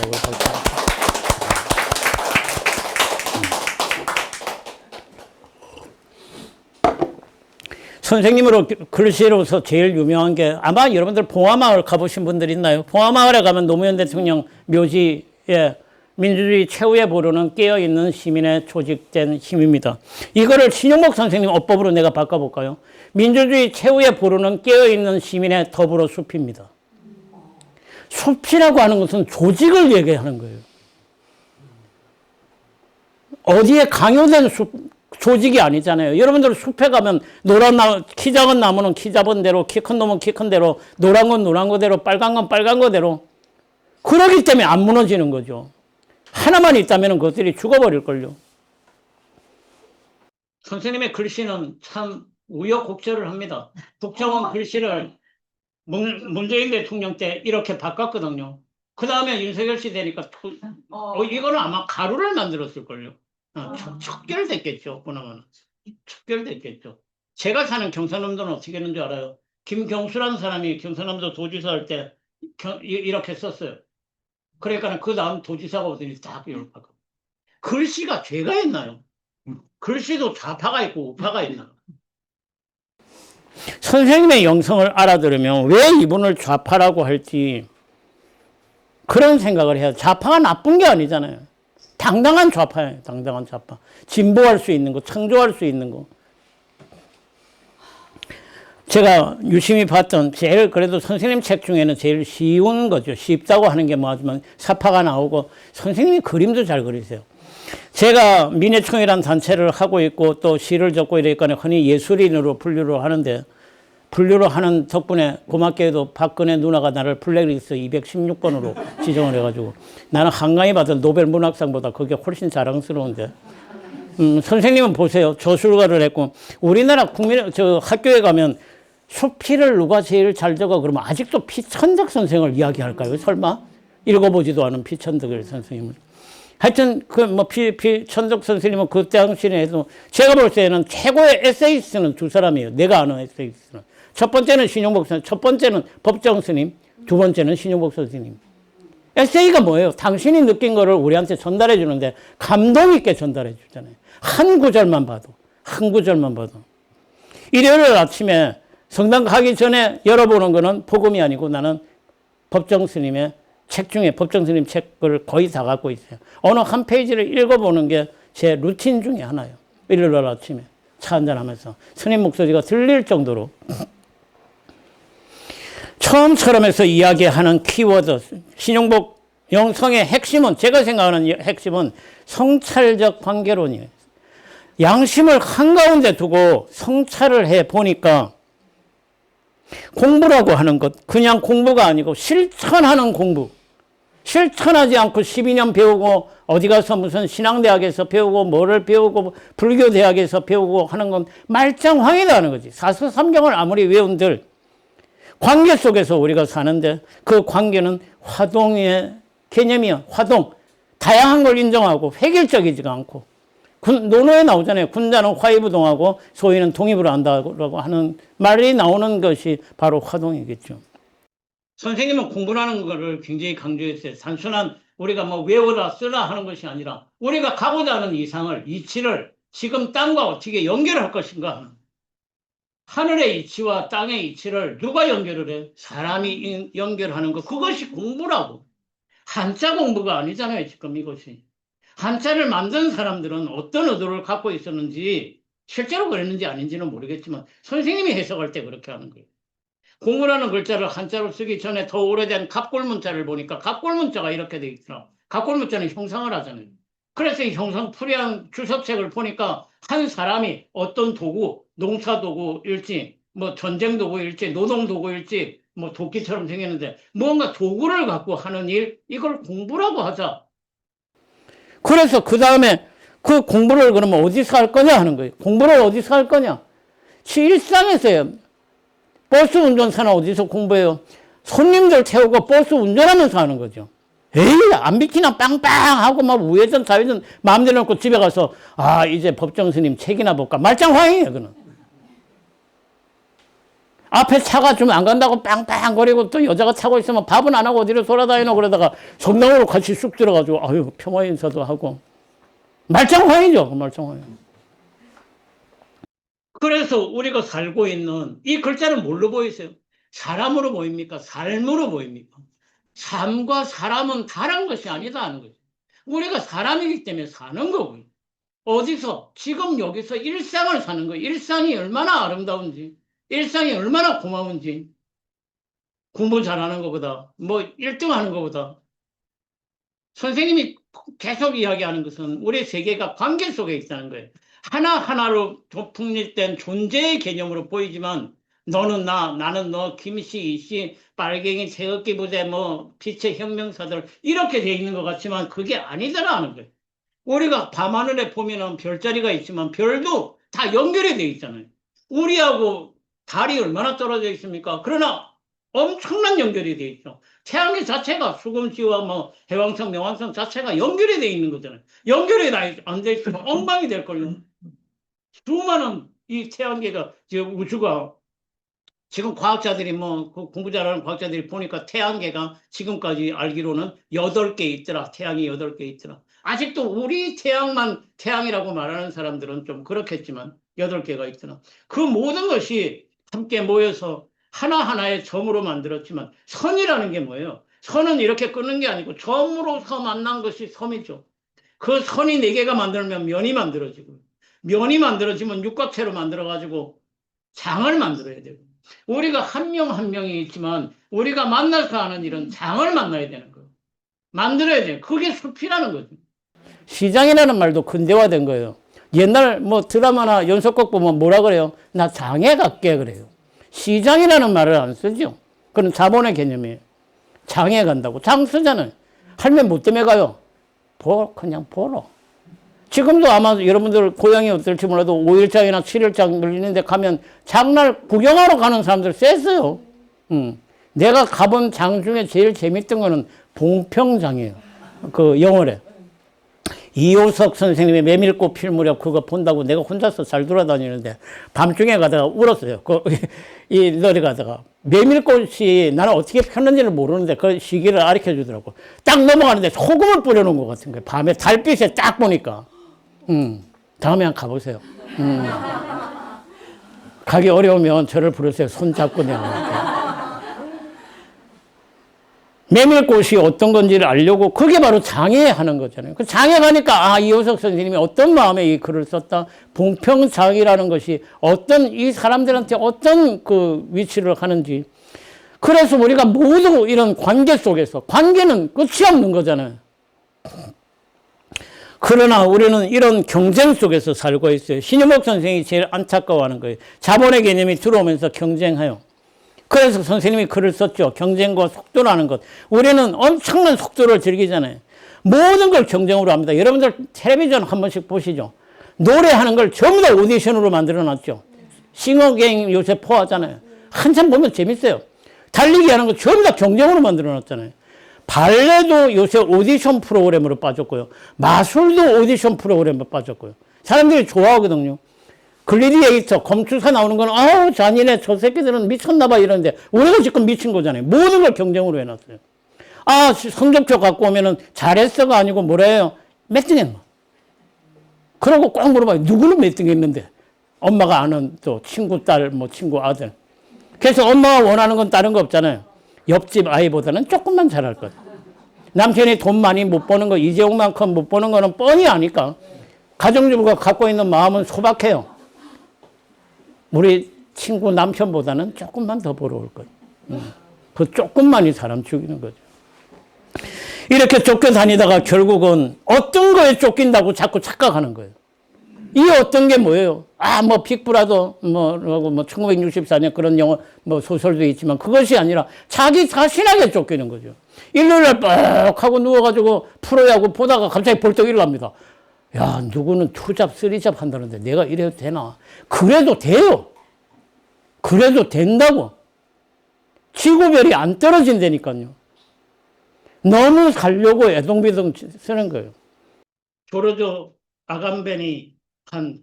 선생님으로 글씨로서 제일 유명한 게 아마 여러분들 봉화마을 가보신 분들 있나요? 봉화마을에 가면 노무현 대통령 묘지에 민주주의 최후의 보루는 깨어있는 시민의 조직된 힘입니다. 이거를 신용복 선생님 어법으로 내가 바꿔볼까요? 민주주의 최후의 보루는 깨어있는 시민의 더불어 숲입니다. 숲이라고 하는 것은 조직을 얘기하는 거예요. 어디에 강요된 숲, 조직이 아니잖아요. 여러분들 숲에 가면 노란 나무, 키 작은 나무는 키 작은 대로, 키 큰 놈은 키 큰 대로, 노란 건 노란 거대로, 빨간 건 빨간 거대로. 그러기 때문에 안 무너지는 거죠. 하나만 있다면 그것들이 죽어버릴걸요. 선생님의 글씨는 참 우여곡절을 합니다. 국정원 글씨를 문재인 대통령 때 이렇게 바꿨거든요. 그 다음에 윤석열 씨 되니까 이거는 아마 가루를 만들었을걸요. 척결됐겠죠. 그나마는. 척결됐겠죠. 제가 사는 경상남도는 어떻게 했는 줄 알아요? 김경수라는 사람이 경상남도 도지사 할 때 이렇게 썼어요. 그러니까 그 다음 도지사가 오더니 딱 이렇게 바꿔. 글씨가 죄가 있나요? 글씨도 좌파가 있고 우파가 있나? 선생님의 영성을 알아들으면 왜 이분을 좌파라고 할지 그런 생각을 해요. 좌파가 나쁜 게 아니잖아요. 당당한 좌파예요. 당당한 좌파. 진보할 수 있는 거, 창조할 수 있는 거. 제가 유심히 봤던 제일 그래도 선생님 책 중에는 제일 쉬운 거죠. 쉽다고 하는 게 뭐하지만 사파가 나오고 선생님이 그림도 잘 그리세요. 제가 민예총이라는 단체를 하고 있고 또 시를 적고 이러니까 흔히 예술인으로 분류를 하는데 분류를 하는 덕분에 고맙게도 박근혜 누나가 나를 블랙리스트 216번으로 지정을 해가지고 나는 한강이 받은 노벨 문학상보다 그게 훨씬 자랑스러운데 선생님은 보세요. 저술가를 했고 우리나라 학교에 가면 수필을 누가 제일 잘 적어 그러면 아직도 피천득 선생을 이야기할까요? 설마? 읽어보지도 않은 피천득 선생님을. 하여튼 피천득 선생님은 그 당시에 해도 제가 볼 때는 최고의 에세이스트는 두 사람이에요. 내가 아는 에세이스트는. 첫 번째는 신용복 선생님, 첫 번째는 법정 스님, 두 번째는 신용복 선생님. 에세이가 뭐예요? 당신이 느낀 거를 우리한테 전달해 주는데 감동 있게 전달해 주잖아요. 한 구절만 봐도. 일요일 아침에 성당 가기 전에 열어보는 거는 복음이 아니고 나는 법정 스님의 책 중에 법정 스님 책을 거의 다 갖고 있어요. 어느 한 페이지를 읽어보는 게 제 루틴 중에 하나예요. 일요일 아침에 차 한잔하면서 스님 목소리가 들릴 정도로 처음처럼 해서 이야기하는 키워드 신용복 영성의 핵심은 제가 생각하는 핵심은 성찰적 관계론이에요. 양심을 한가운데 두고 성찰을 해보니까 공부라고 하는 것 그냥 공부가 아니고 실천하는 공부. 실천하지 않고 12년 배우고 어디 가서 무슨 신앙대학에서 배우고 뭐를 배우고 불교대학에서 배우고 하는 건 말짱황이라는 거지. 사서삼경을 아무리 외운들 관계 속에서 우리가 사는데 그 관계는 화동의 개념이야. 화동. 다양한 걸 인정하고 획일적이지가 않고 논어에 나오잖아요. 군자는 화이부동하고 소위는 동의부를 한다고 하는 말이 나오는 것이 바로 화동이겠죠. 선생님은 공부하는 거를 굉장히 강조했어요. 단순한 우리가 뭐 외워라 쓰라 하는 것이 아니라 우리가 가고자 하는 이상을 이치를 지금 땅과 어떻게 연결할 것인가. 하늘의 이치와 땅의 이치를 누가 연결을 해? 사람이 연결하는 것. 그것이 공부라고. 한자 공부가 아니잖아요. 지금 이것이. 한자를 만든 사람들은 어떤 의도를 갖고 있었는지 실제로 그랬는지 아닌지는 모르겠지만 선생님이 해석할 때 그렇게 하는 거예요. 공부라는 글자를 한자로 쓰기 전에 더 오래된 갑골문자를 보니까 갑골문자가 이렇게 돼 있더라. 갑골문자는 형상을 하잖아요. 그래서 이 형상 풀이한 주석책을 보니까 한 사람이 어떤 도구, 농사도구일지, 뭐 전쟁도구일지, 노동도구일지, 뭐 도끼처럼 생겼는데 뭔가 도구를 갖고 하는 일, 이걸 공부라고 하자. 그래서 그 다음에 그 공부를 그러면 어디서 할 거냐 하는 거예요. 공부를 어디서 할 거냐. 일상에서요. 버스 운전사는 어디서 공부해요? 손님들 태우고 버스 운전하면서 하는 거죠. 에이, 안 비키나 빵빵하고 막 우회전, 좌회전 마음대로 놓고 집에 가서 아, 이제 법정 스님 책이나 볼까? 말짱황이에요, 그는. 앞에 차가 좀 안 간다고 빵빵거리고 또 여자가 타고 있으면 밥은 안 하고 어디로 돌아다니노 그러다가 성당으로 같이 쑥 들어가지고 아유, 평화 인사도 하고. 말짱황이죠, 말짱황이. 그래서 우리가 살고 있는 이 글자는 뭘로 보이세요? 사람으로 보입니까? 삶으로 보입니까? 삶과 사람은 다른 것이 아니다 하는 거죠. 우리가 사람이기 때문에 사는 거고요. 어디서? 지금 여기서 일상을 사는 거예요. 일상이 얼마나 아름다운지, 일상이 얼마나 고마운지, 공부 잘하는 것보다, 뭐 1등 하는 것보다. 선생님이 계속 이야기하는 것은 우리 세계가 관계 속에 있다는 거예요. 하나하나로 독립된 존재의 개념으로 보이지만 너는 나, 나는 너, 김씨, 이씨, 빨갱이, 태극기 부대, 뭐 빛의 혁명사들 이렇게 돼 있는 것 같지만 그게 아니더라는 거예요. 우리가 밤하늘에 보면은 별자리가 있지만 별도 다 연결이 돼 있잖아요. 우리하고 달이 얼마나 떨어져 있습니까? 그러나 엄청난 연결이 돼 있죠. 태양계 자체가 수금지와 뭐 해왕성, 명왕성 자체가 연결이 돼 있는 거잖아요. 연결이 안 돼 있으면 엉망이 될 걸요. 수많은 이 태양계가, 지금 우주가, 지금 과학자들이 뭐, 공부 잘하는 과학자들이 보니까 태양계가 지금까지 알기로는 8개 있더라. 태양이 8개 있더라. 아직도 우리 태양만 태양이라고 말하는 사람들은 좀 그렇겠지만 8개가 있더라. 그 모든 것이 함께 모여서 하나하나의 점으로 만들었지만 선이라는 게 뭐예요? 선은 이렇게 끊는 게 아니고 점으로서 만난 것이 섬이죠. 그 선이 4개가 만들면 면이 만들어지고 면이 만들어지면 육각체로 만들어가지고 장을 만들어야 되고 우리가 한 명 한 명이 있지만 우리가 만나서 하는 일은 장을 만나야 되는 거예요. 만들어야 돼요. 그게 숲이라는 거죠. 시장이라는 말도 근대화된 거예요. 옛날 뭐 드라마나 연속극 보면 뭐라 그래요? 나 장에 갈게 그래요. 시장이라는 말을 안 쓰죠. 그건 자본의 개념이에요. 장에 간다고. 장 쓰잖아요. 할매 뭐 때문에 가요? 그냥 보러. 지금도 아마 여러분들 고향이 어떨지 몰라도 5일장이나 7일장 열리는데 가면 장날 구경하러 가는 사람들 셌어요. 내가 가본 장 중에 제일 재밌던 거는 봉평장이에요. 그 영월에. 이효석 선생님의 메밀꽃 필 무렵 그거 본다고 내가 혼자서 잘 돌아다니는데 밤중에 가다가 울었어요. 이 내려가다가 메밀꽃이 나는 어떻게 폈는지를 모르는데 그 시기를 가르쳐 주더라고. 딱 넘어가는데 소금을 뿌려놓은 것 같은 거예요. 밤에 달빛에 딱 보니까. 다음에 한번 가보세요. 가기 어려우면 저를 부르세요. 손 잡고 내가. 메밀꽃이 어떤 건지를 알려고 그게 바로 장에 하는 거잖아요. 그 장에 가니까 아, 이효석 선생님이 어떤 마음에 이 글을 썼다. 봉평장이라는 것이 어떤 이 사람들한테 어떤 그 위치를 하는지. 그래서 우리가 모두 이런 관계 속에서 관계는 끝이 없는 거잖아요. 그러나 우리는 이런 경쟁 속에서 살고 있어요. 신유목 선생이 제일 안타까워하는 거예요. 자본의 개념이 들어오면서 경쟁해요. 그래서 선생님이 글을 썼죠. 경쟁과 속도라는 것. 우리는 엄청난 속도를 즐기잖아요. 모든 걸 경쟁으로 합니다. 여러분들 텔레비전 한 번씩 보시죠. 노래하는 걸 전부 다 오디션으로 만들어놨죠. 싱어게임 요새 포하잖아요. 한참 보면 재밌어요. 달리기 하는 거 전부 다 경쟁으로 만들어놨잖아요. 발레도 요새 오디션 프로그램으로 빠졌고요. 마술도 오디션 프로그램으로 빠졌고요. 사람들이 좋아하거든요. 글래디에이터, 검투사 나오는 건, 아우, 잔인해. 저 새끼들은 미쳤나봐. 이러는데, 우리가 지금 미친 거잖아요. 모든 걸 경쟁으로 해놨어요. 아, 성적표 갖고 오면은 잘했어가 아니고 뭐래요? 몇 등 했노? 그러고 꼭 물어봐요. 누구는 몇 등 했는데? 엄마가 아는 또 친구 딸, 뭐 친구 아들. 그래서 엄마가 원하는 건 다른 거 없잖아요. 옆집 아이보다는 조금만 잘할 것. 남편이 돈 많이 못 버는 거, 이재용만큼 못 버는 거는 뻔히 아니까. 가정주부가 갖고 있는 마음은 소박해요. 우리 친구 남편보다는 조금만 더 벌어올 거예요. 그 조금만이 사람 죽이는 거죠. 이렇게 쫓겨다니다가 결국은 어떤 거에 쫓긴다고 자꾸 착각하는 거예요. 이 어떤 게 뭐예요? 뭐 빅브라더, 1964년 그런 영화, 소설도 있지만 그것이 아니라 자기 자신에게 쫓기는 거죠. 일요일날 뻑 하고 누워가지고 프로야구 보다가 갑자기 벌떡 일어납니다. 야, 누구는 투잡, 쓰리잡 한다는데 내가 이래도 되나? 그래도 돼요. 그래도 된다고. 지구별이 안 떨어진다니까요. 너무 살려고 애동비동 쓰는 거예요. 조르조 아감벤이 한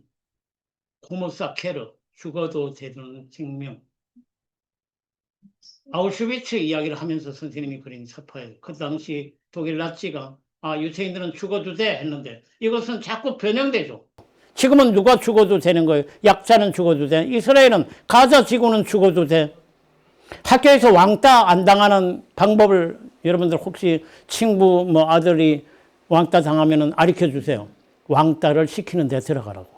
호모사케르, 죽어도 되는 생명. 아우슈비츠 이야기를 하면서 선생님이 그린 사파예요. 그 당시 독일 나치가 유태인들은 죽어도 돼 했는데 이것은 자꾸 변형되죠. 지금은 누가 죽어도 되는 거예요. 약자는 죽어도 돼. 이스라엘은 가자 지구는 죽어도 돼. 학교에서 왕따 안 당하는 방법을 여러분들 혹시 친구 아들이 왕따 당하면은 가르쳐 주세요. 왕따를 시키는 데 들어가라고.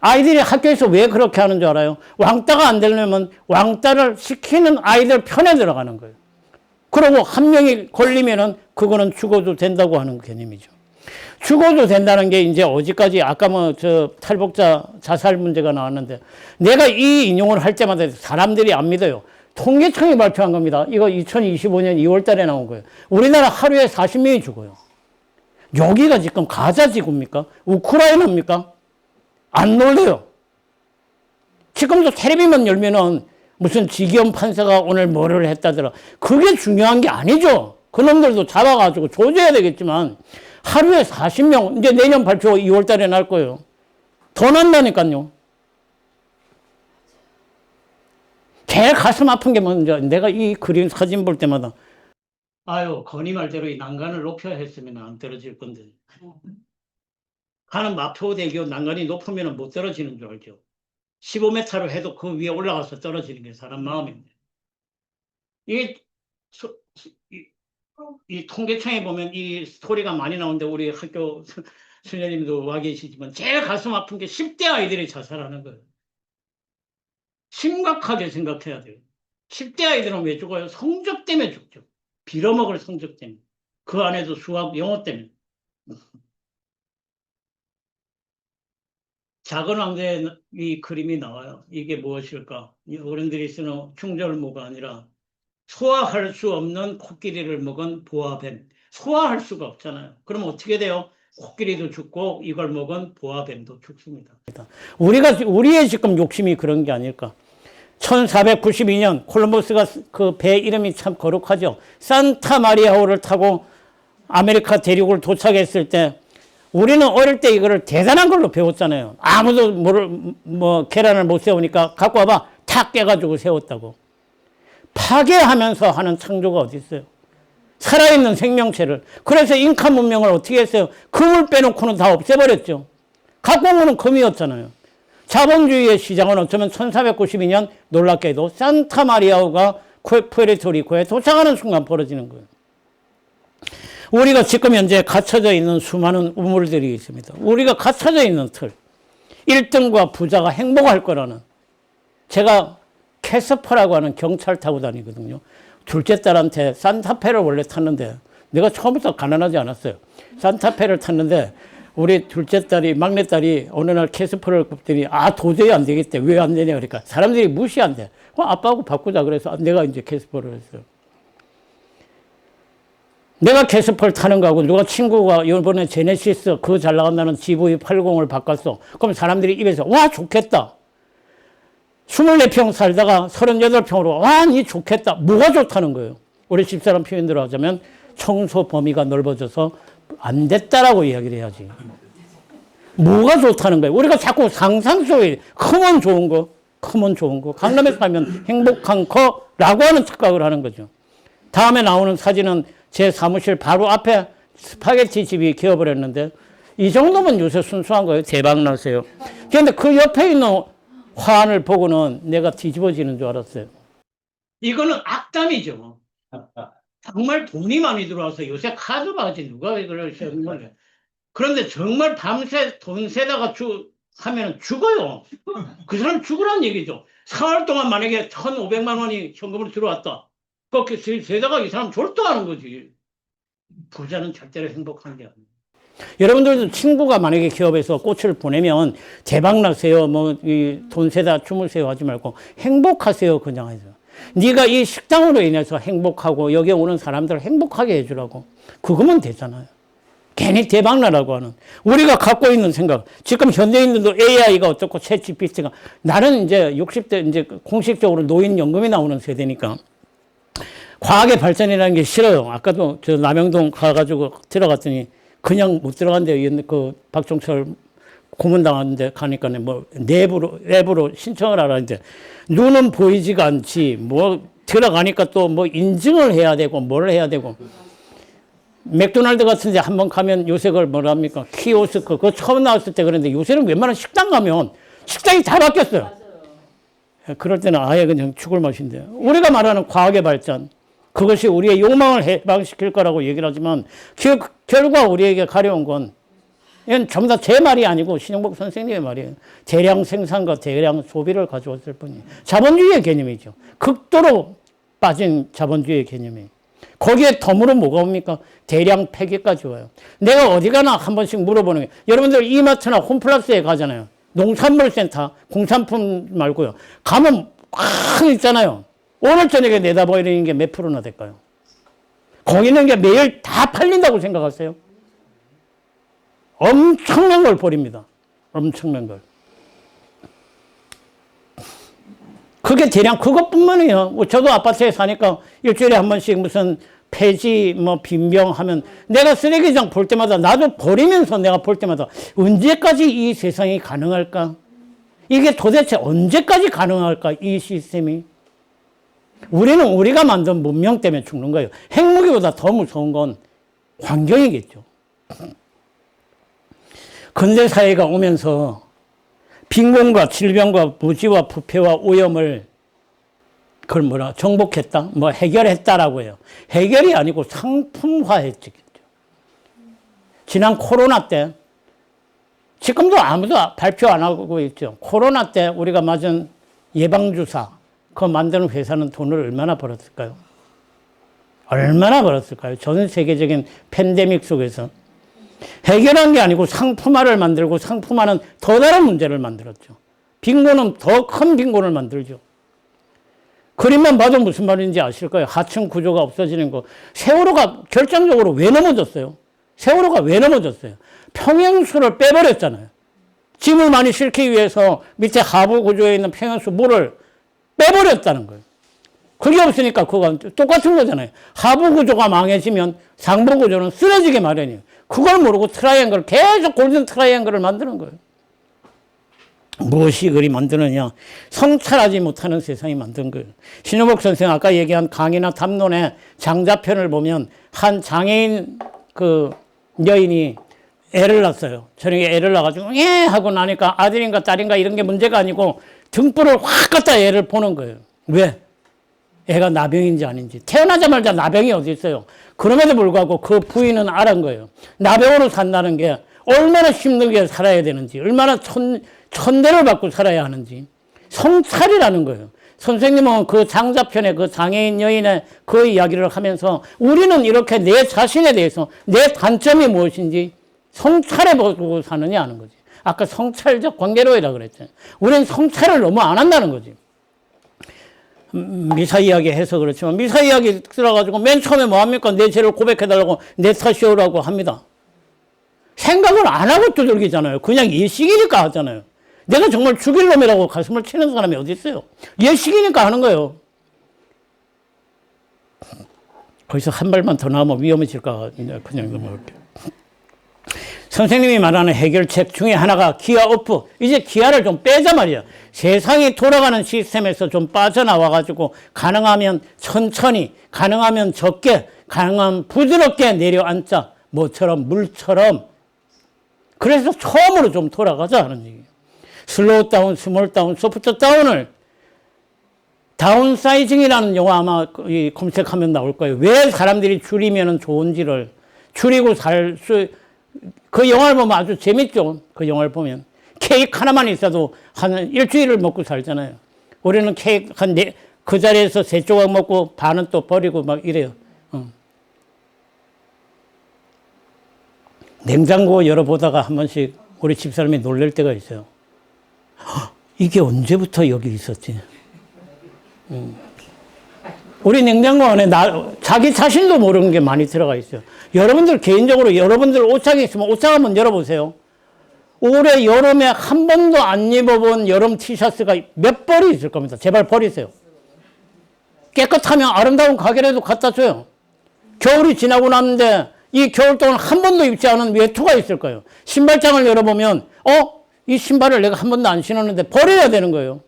아이들이 학교에서 왜 그렇게 하는 줄 알아요? 왕따가 안 되려면 왕따를 시키는 아이들 편에 들어가는 거예요. 그리고 한 명이 걸리면은 그거는 죽어도 된다고 하는 개념이죠. 죽어도 된다는 게 이제 어디까지 아까 탈북자 자살 문제가 나왔는데 내가 이 인용을 할 때마다 사람들이 안 믿어요. 통계청이 발표한 겁니다. 이거 2025년 2월 달에 나온 거예요. 우리나라 하루에 40명이 죽어요. 여기가 지금 가자 지구입니까? 우크라이나입니까? 안 놀래요. 지금도 텔레비만 열면은 무슨 지기현 판사가 오늘 뭐를 했다더라. 그게 중요한 게 아니죠. 그놈들도 잡아가지고 조져야 되겠지만 하루에 40명, 이제 내년 발표 2월 달에 날 거예요. 더 난다니까요. 제일 가슴 아픈 게 먼저 내가 이 그림 사진 볼 때마다 건희 말대로 이 난간을 높여야 했으면 안 떨어질 건데. 가는 마포대교 난간이 높으면 못 떨어지는 줄 알죠. 15m로 해도 그 위에 올라가서 떨어지는 게 사람 마음인데. 이 통계청에 보면 이 스토리가 많이 나오는데 우리 학교 선생님도 와 계시지만 제일 가슴 아픈 게 10대 아이들이 자살하는 거예요. 심각하게 생각해야 돼요. 10대 아이들은 왜 죽어요? 성적 때문에 죽죠. 빌어먹을 성적 때문에. 그 안에도 수학, 영어 때문에. 작은 왕자의 이 그림이 나와요. 이게 무엇일까? 어른들이 쓰는 충절모가 아니라 소화할 수 없는 코끼리를 먹은 보아뱀. 소화할 수가 없잖아요. 그럼 어떻게 돼요? 코끼리도 죽고 이걸 먹은 보아뱀도 죽습니다. 우리의 지금 욕심이 그런 게 아닐까. 1492년 콜럼버스가 그 배 이름이 참 거룩하죠. 산타마리아호를 타고 아메리카 대륙을 도착했을 때 우리는 어릴 때 이거를 대단한 걸로 배웠잖아요. 아무도 계란을 못 세우니까 갖고 와봐. 탁 깨가지고 세웠다고. 파괴하면서 하는 창조가 어디 있어요? 살아있는 생명체를. 그래서 잉카 문명을 어떻게 했어요? 금을 빼놓고는 다 없애버렸죠. 갖고 온 거는 금이었잖아요. 자본주의의 시장은 어쩌면 1492년 놀랍게도 산타마리아호가 푸에르토리코에 도착하는 순간 벌어지는 거예요. 우리가 지금 현재 갇혀져 있는 수많은 우물들이 있습니다. 우리가 갇혀져 있는 틀. 1등과 부자가 행복할 거라는. 제가 캐스퍼라고 하는 경찰 타고 다니거든요. 둘째 딸한테 산타페를 원래 탔는데 내가 처음부터 가난하지 않았어요. 산타페를 탔는데 우리 둘째 딸이 막내 딸이 어느 날 캐스퍼를 굽더니 도저히 안 되겠대. 왜 안 되냐 그러니까 사람들이 무시한대. 아빠하고 바꾸자 그래서 내가 이제 캐스퍼를 했어요. 내가 캐스퍼를 타는 거하고 누가 친구가 이번에 제네시스 그 잘 나간다는 GV80을 바꿨어. 그럼 사람들이 입에서 와 좋겠다. 24평 살다가 38평으로 와 니 좋겠다. 뭐가 좋다는 거예요? 우리 집사람 표현대로 하자면 청소 범위가 넓어져서 안 됐다라고 이야기를 해야지. 뭐가 좋다는 거예요? 우리가 자꾸 상상 속에 크면 좋은 거, 크면 좋은 거, 강남에 살면 행복한 거라고 하는 착각을 하는 거죠. 다음에 나오는 사진은 제 사무실 바로 앞에 스파게티 집이 기어버렸는데 이 정도면 요새 순수한 거예요. 대박 나세요. 그런데 그 옆에 있는 화환을 보고는 내가 뒤집어지는 줄 알았어요. 이거는 악담이죠. 정말 돈이 많이 들어와서 요새 카드바지 누가 그러시는 거예요. 그런데 정말 밤새 돈 세다가 하면 죽어요. 그 사람 죽으란 얘기죠. 4월 동안 만약에 1,500만 원이 현금으로 들어왔다. 그렇게 세다가 이 사람 졸도하는 거지. 부자는 절대로 행복한 게 아니에요. 여러분들도 친구가 만약에 기업에서 꽃을 보내면 대박 나세요. 뭐 돈 세다 주무세요 하지 말고 행복하세요 그냥 하죠. 네가 이 식당으로 인해서 행복하고 여기 오는 사람들을 행복하게 해주라고. 그거면 되잖아요. 괜히 대박나라고 하는. 우리가 갖고 있는 생각. 지금 현대인들도 AI가 어떻고 챗GPT가 나는 이제 60대 이제 공식적으로 노인연금이 나오는 세대니까 과학의 발전이라는 게 싫어요. 아까도 저 남영동 가가지고 들어갔더니 그냥 못 들어간대요. 그 박종철 고문당하는데 가니까 뭐 앱으로 신청을 하라는데 눈은 보이지가 않지. 뭐 들어가니까 또 뭐 인증을 해야 되고 뭘 해야 되고. 맥도날드 같은 데 한번 가면 요새 그걸 뭐라 합니까? 키오스크. 그거 처음 나왔을 때 그랬는데 요새는 웬만한 식당 가면 식당이 다 바뀌었어요. 맞아요. 그럴 때는 아예 그냥 죽을 맛인데. 우리가 말하는 과학의 발전. 그것이 우리의 욕망을 해방시킬 거라고 얘기를 하지만 결과 우리에게 가려운 건 이건 전부 다 제 말이 아니고 신영복 선생님의 말이에요. 대량 생산과 대량 소비를 가져왔을 뿐이에요. 자본주의의 개념이죠. 극도로 빠진 자본주의의 개념이에요. 거기에 덤으로 뭐가 옵니까? 대량 폐기까지 와요. 내가 어디 가나 한 번씩 물어보는 게 여러분들 이마트나 홈플러스에 가잖아요. 농산물센터, 공산품 말고요. 가면 꽉 있잖아요. 오늘 저녁에 내다보이는 게 몇 프로나 될까요? 거기는 게 매일 다 팔린다고 생각하세요? 엄청난 걸 버립니다. 엄청난 걸. 그게 대량 그것뿐만이에요. 저도 아파트에 사니까 일주일에 한 번씩 무슨 폐지 뭐 빈병 하면 내가 쓰레기장 볼 때마다 나도 버리면서 내가 볼 때마다 언제까지 이 세상이 가능할까? 이게 도대체 언제까지 가능할까? 이 시스템이. 우리는 우리가 만든 문명 때문에 죽는 거예요. 핵무기보다 더 무서운 건 환경이겠죠. 근대사회가 오면서 빈곤과 질병과 무지와 부패와 오염을 그걸 뭐라 정복했다? 뭐 해결했다라고 해요. 해결이 아니고 상품화했죠. 지난 코로나 때 지금도 아무도 발표 안 하고 있죠. 코로나 때 우리가 맞은 예방주사 그거 만드는 회사는 돈을 얼마나 벌었을까요? 얼마나 벌었을까요? 전 세계적인 팬데믹 속에서 해결한 게 아니고 상품화를 만들고 상품화는 더 다른 문제를 만들었죠. 빈곤은 더 큰 빈곤을 만들죠. 그림만 봐도 무슨 말인지 아실 거예요. 하층 구조가 없어지는 거. 세월호가 결정적으로 왜 넘어졌어요? 세월호가 왜 넘어졌어요? 평행수를 빼버렸잖아요. 짐을 많이 싣기 위해서 밑에 하부 구조에 있는 평행수 물을 빼버렸다는 거예요. 그게 없으니까 그건 똑같은 거잖아요. 하부 구조가 망해지면 상부 구조는 쓰러지게 마련이에요. 그걸 모르고 트라이앵글, 계속 골든 트라이앵글을 만드는 거예요. 무엇이 그리 만드느냐? 성찰하지 못하는 세상이 만든 거예요. 신효복 선생 아까 얘기한 강의나 담론의 장자편을 보면 한 장애인 그 여인이 애를 낳았어요. 저녁에 애를 낳아가지고 예 하고 나니까 아들인가 딸인가 이런 게 문제가 아니고 등불을 확 갖다 애를 보는 거예요. 왜? 애가 나병인지 아닌지. 태어나자마자 나병이 어디 있어요. 그럼에도 불구하고 그 부인은 알은 거예요. 나병으로 산다는 게 얼마나 힘들게 살아야 되는지, 얼마나 천대를 받고 살아야 하는지. 성찰이라는 거예요. 선생님은 그 장자편의 그 장애인 여인의 그 이야기를 하면서 우리는 이렇게 내 자신에 대해서 내 단점이 무엇인지 성찰해보고 사느냐 하는 거지. 아까 성찰적 관계로이라 그랬잖아요. 우리는 성찰을 너무 안 한다는 거지. 미사 이야기 해서 그렇지만 미사 이야기 들어가지고 맨 처음에 뭐합니까? 내 죄를 고백해달라고 내 탓이오라고 합니다. 생각을 안 하고 두들기잖아요. 그냥 예식이니까 하잖아요. 내가 정말 죽일 놈이라고 가슴을 치는 사람이 어디 있어요? 예식이니까 하는 거예요. 거기서 한 발만 더 나오면 위험해질까 그냥 넘어갈게요. 선생님이 말하는 해결책 중에 하나가 기아 오프. 이제 기아를 좀 빼자 말이야. 세상이 돌아가는 시스템에서 좀 빠져나와가지고 가능하면 천천히, 가능하면 적게, 가능하면 부드럽게 내려앉자. 뭐처럼, 물처럼. 그래서 처음으로 좀 돌아가자 하는 얘기예요. 슬로우 다운, 스몰 다운, 소프트 다운을 다운사이징이라는 영화 아마 검색하면 나올 거예요. 왜 사람들이 줄이면 좋은지를 줄이고 그 영화를 보면 아주 재밌죠. 그 영화를 보면. 케이크 하나만 있어도 한 일주일을 먹고 살잖아요. 우리는 케이크 그 자리에서 3조각 먹고 반은 또 버리고 막 이래요. 냉장고 열어보다가 한 번씩 우리 집사람이 놀랄 때가 있어요. 이게 언제부터 여기 있었지? 우리 냉장고 안에 자기 자신도 모르는 게 많이 들어가 있어요. 여러분들 개인적으로 여러분들 옷장에 있으면 옷장 한번 열어보세요. 올해 여름에 한 번도 안 입어본 여름 티셔츠가 몇 벌이 있을 겁니다. 제발 버리세요. 깨끗하면 아름다운 가게라도 갖다 줘요. 겨울이 지나고 났는데 이 겨울 동안 한 번도 입지 않은 외투가 있을 거예요. 신발장을 열어보면 이 신발을 내가 한 번도 안 신었는데 버려야 되는 거예요.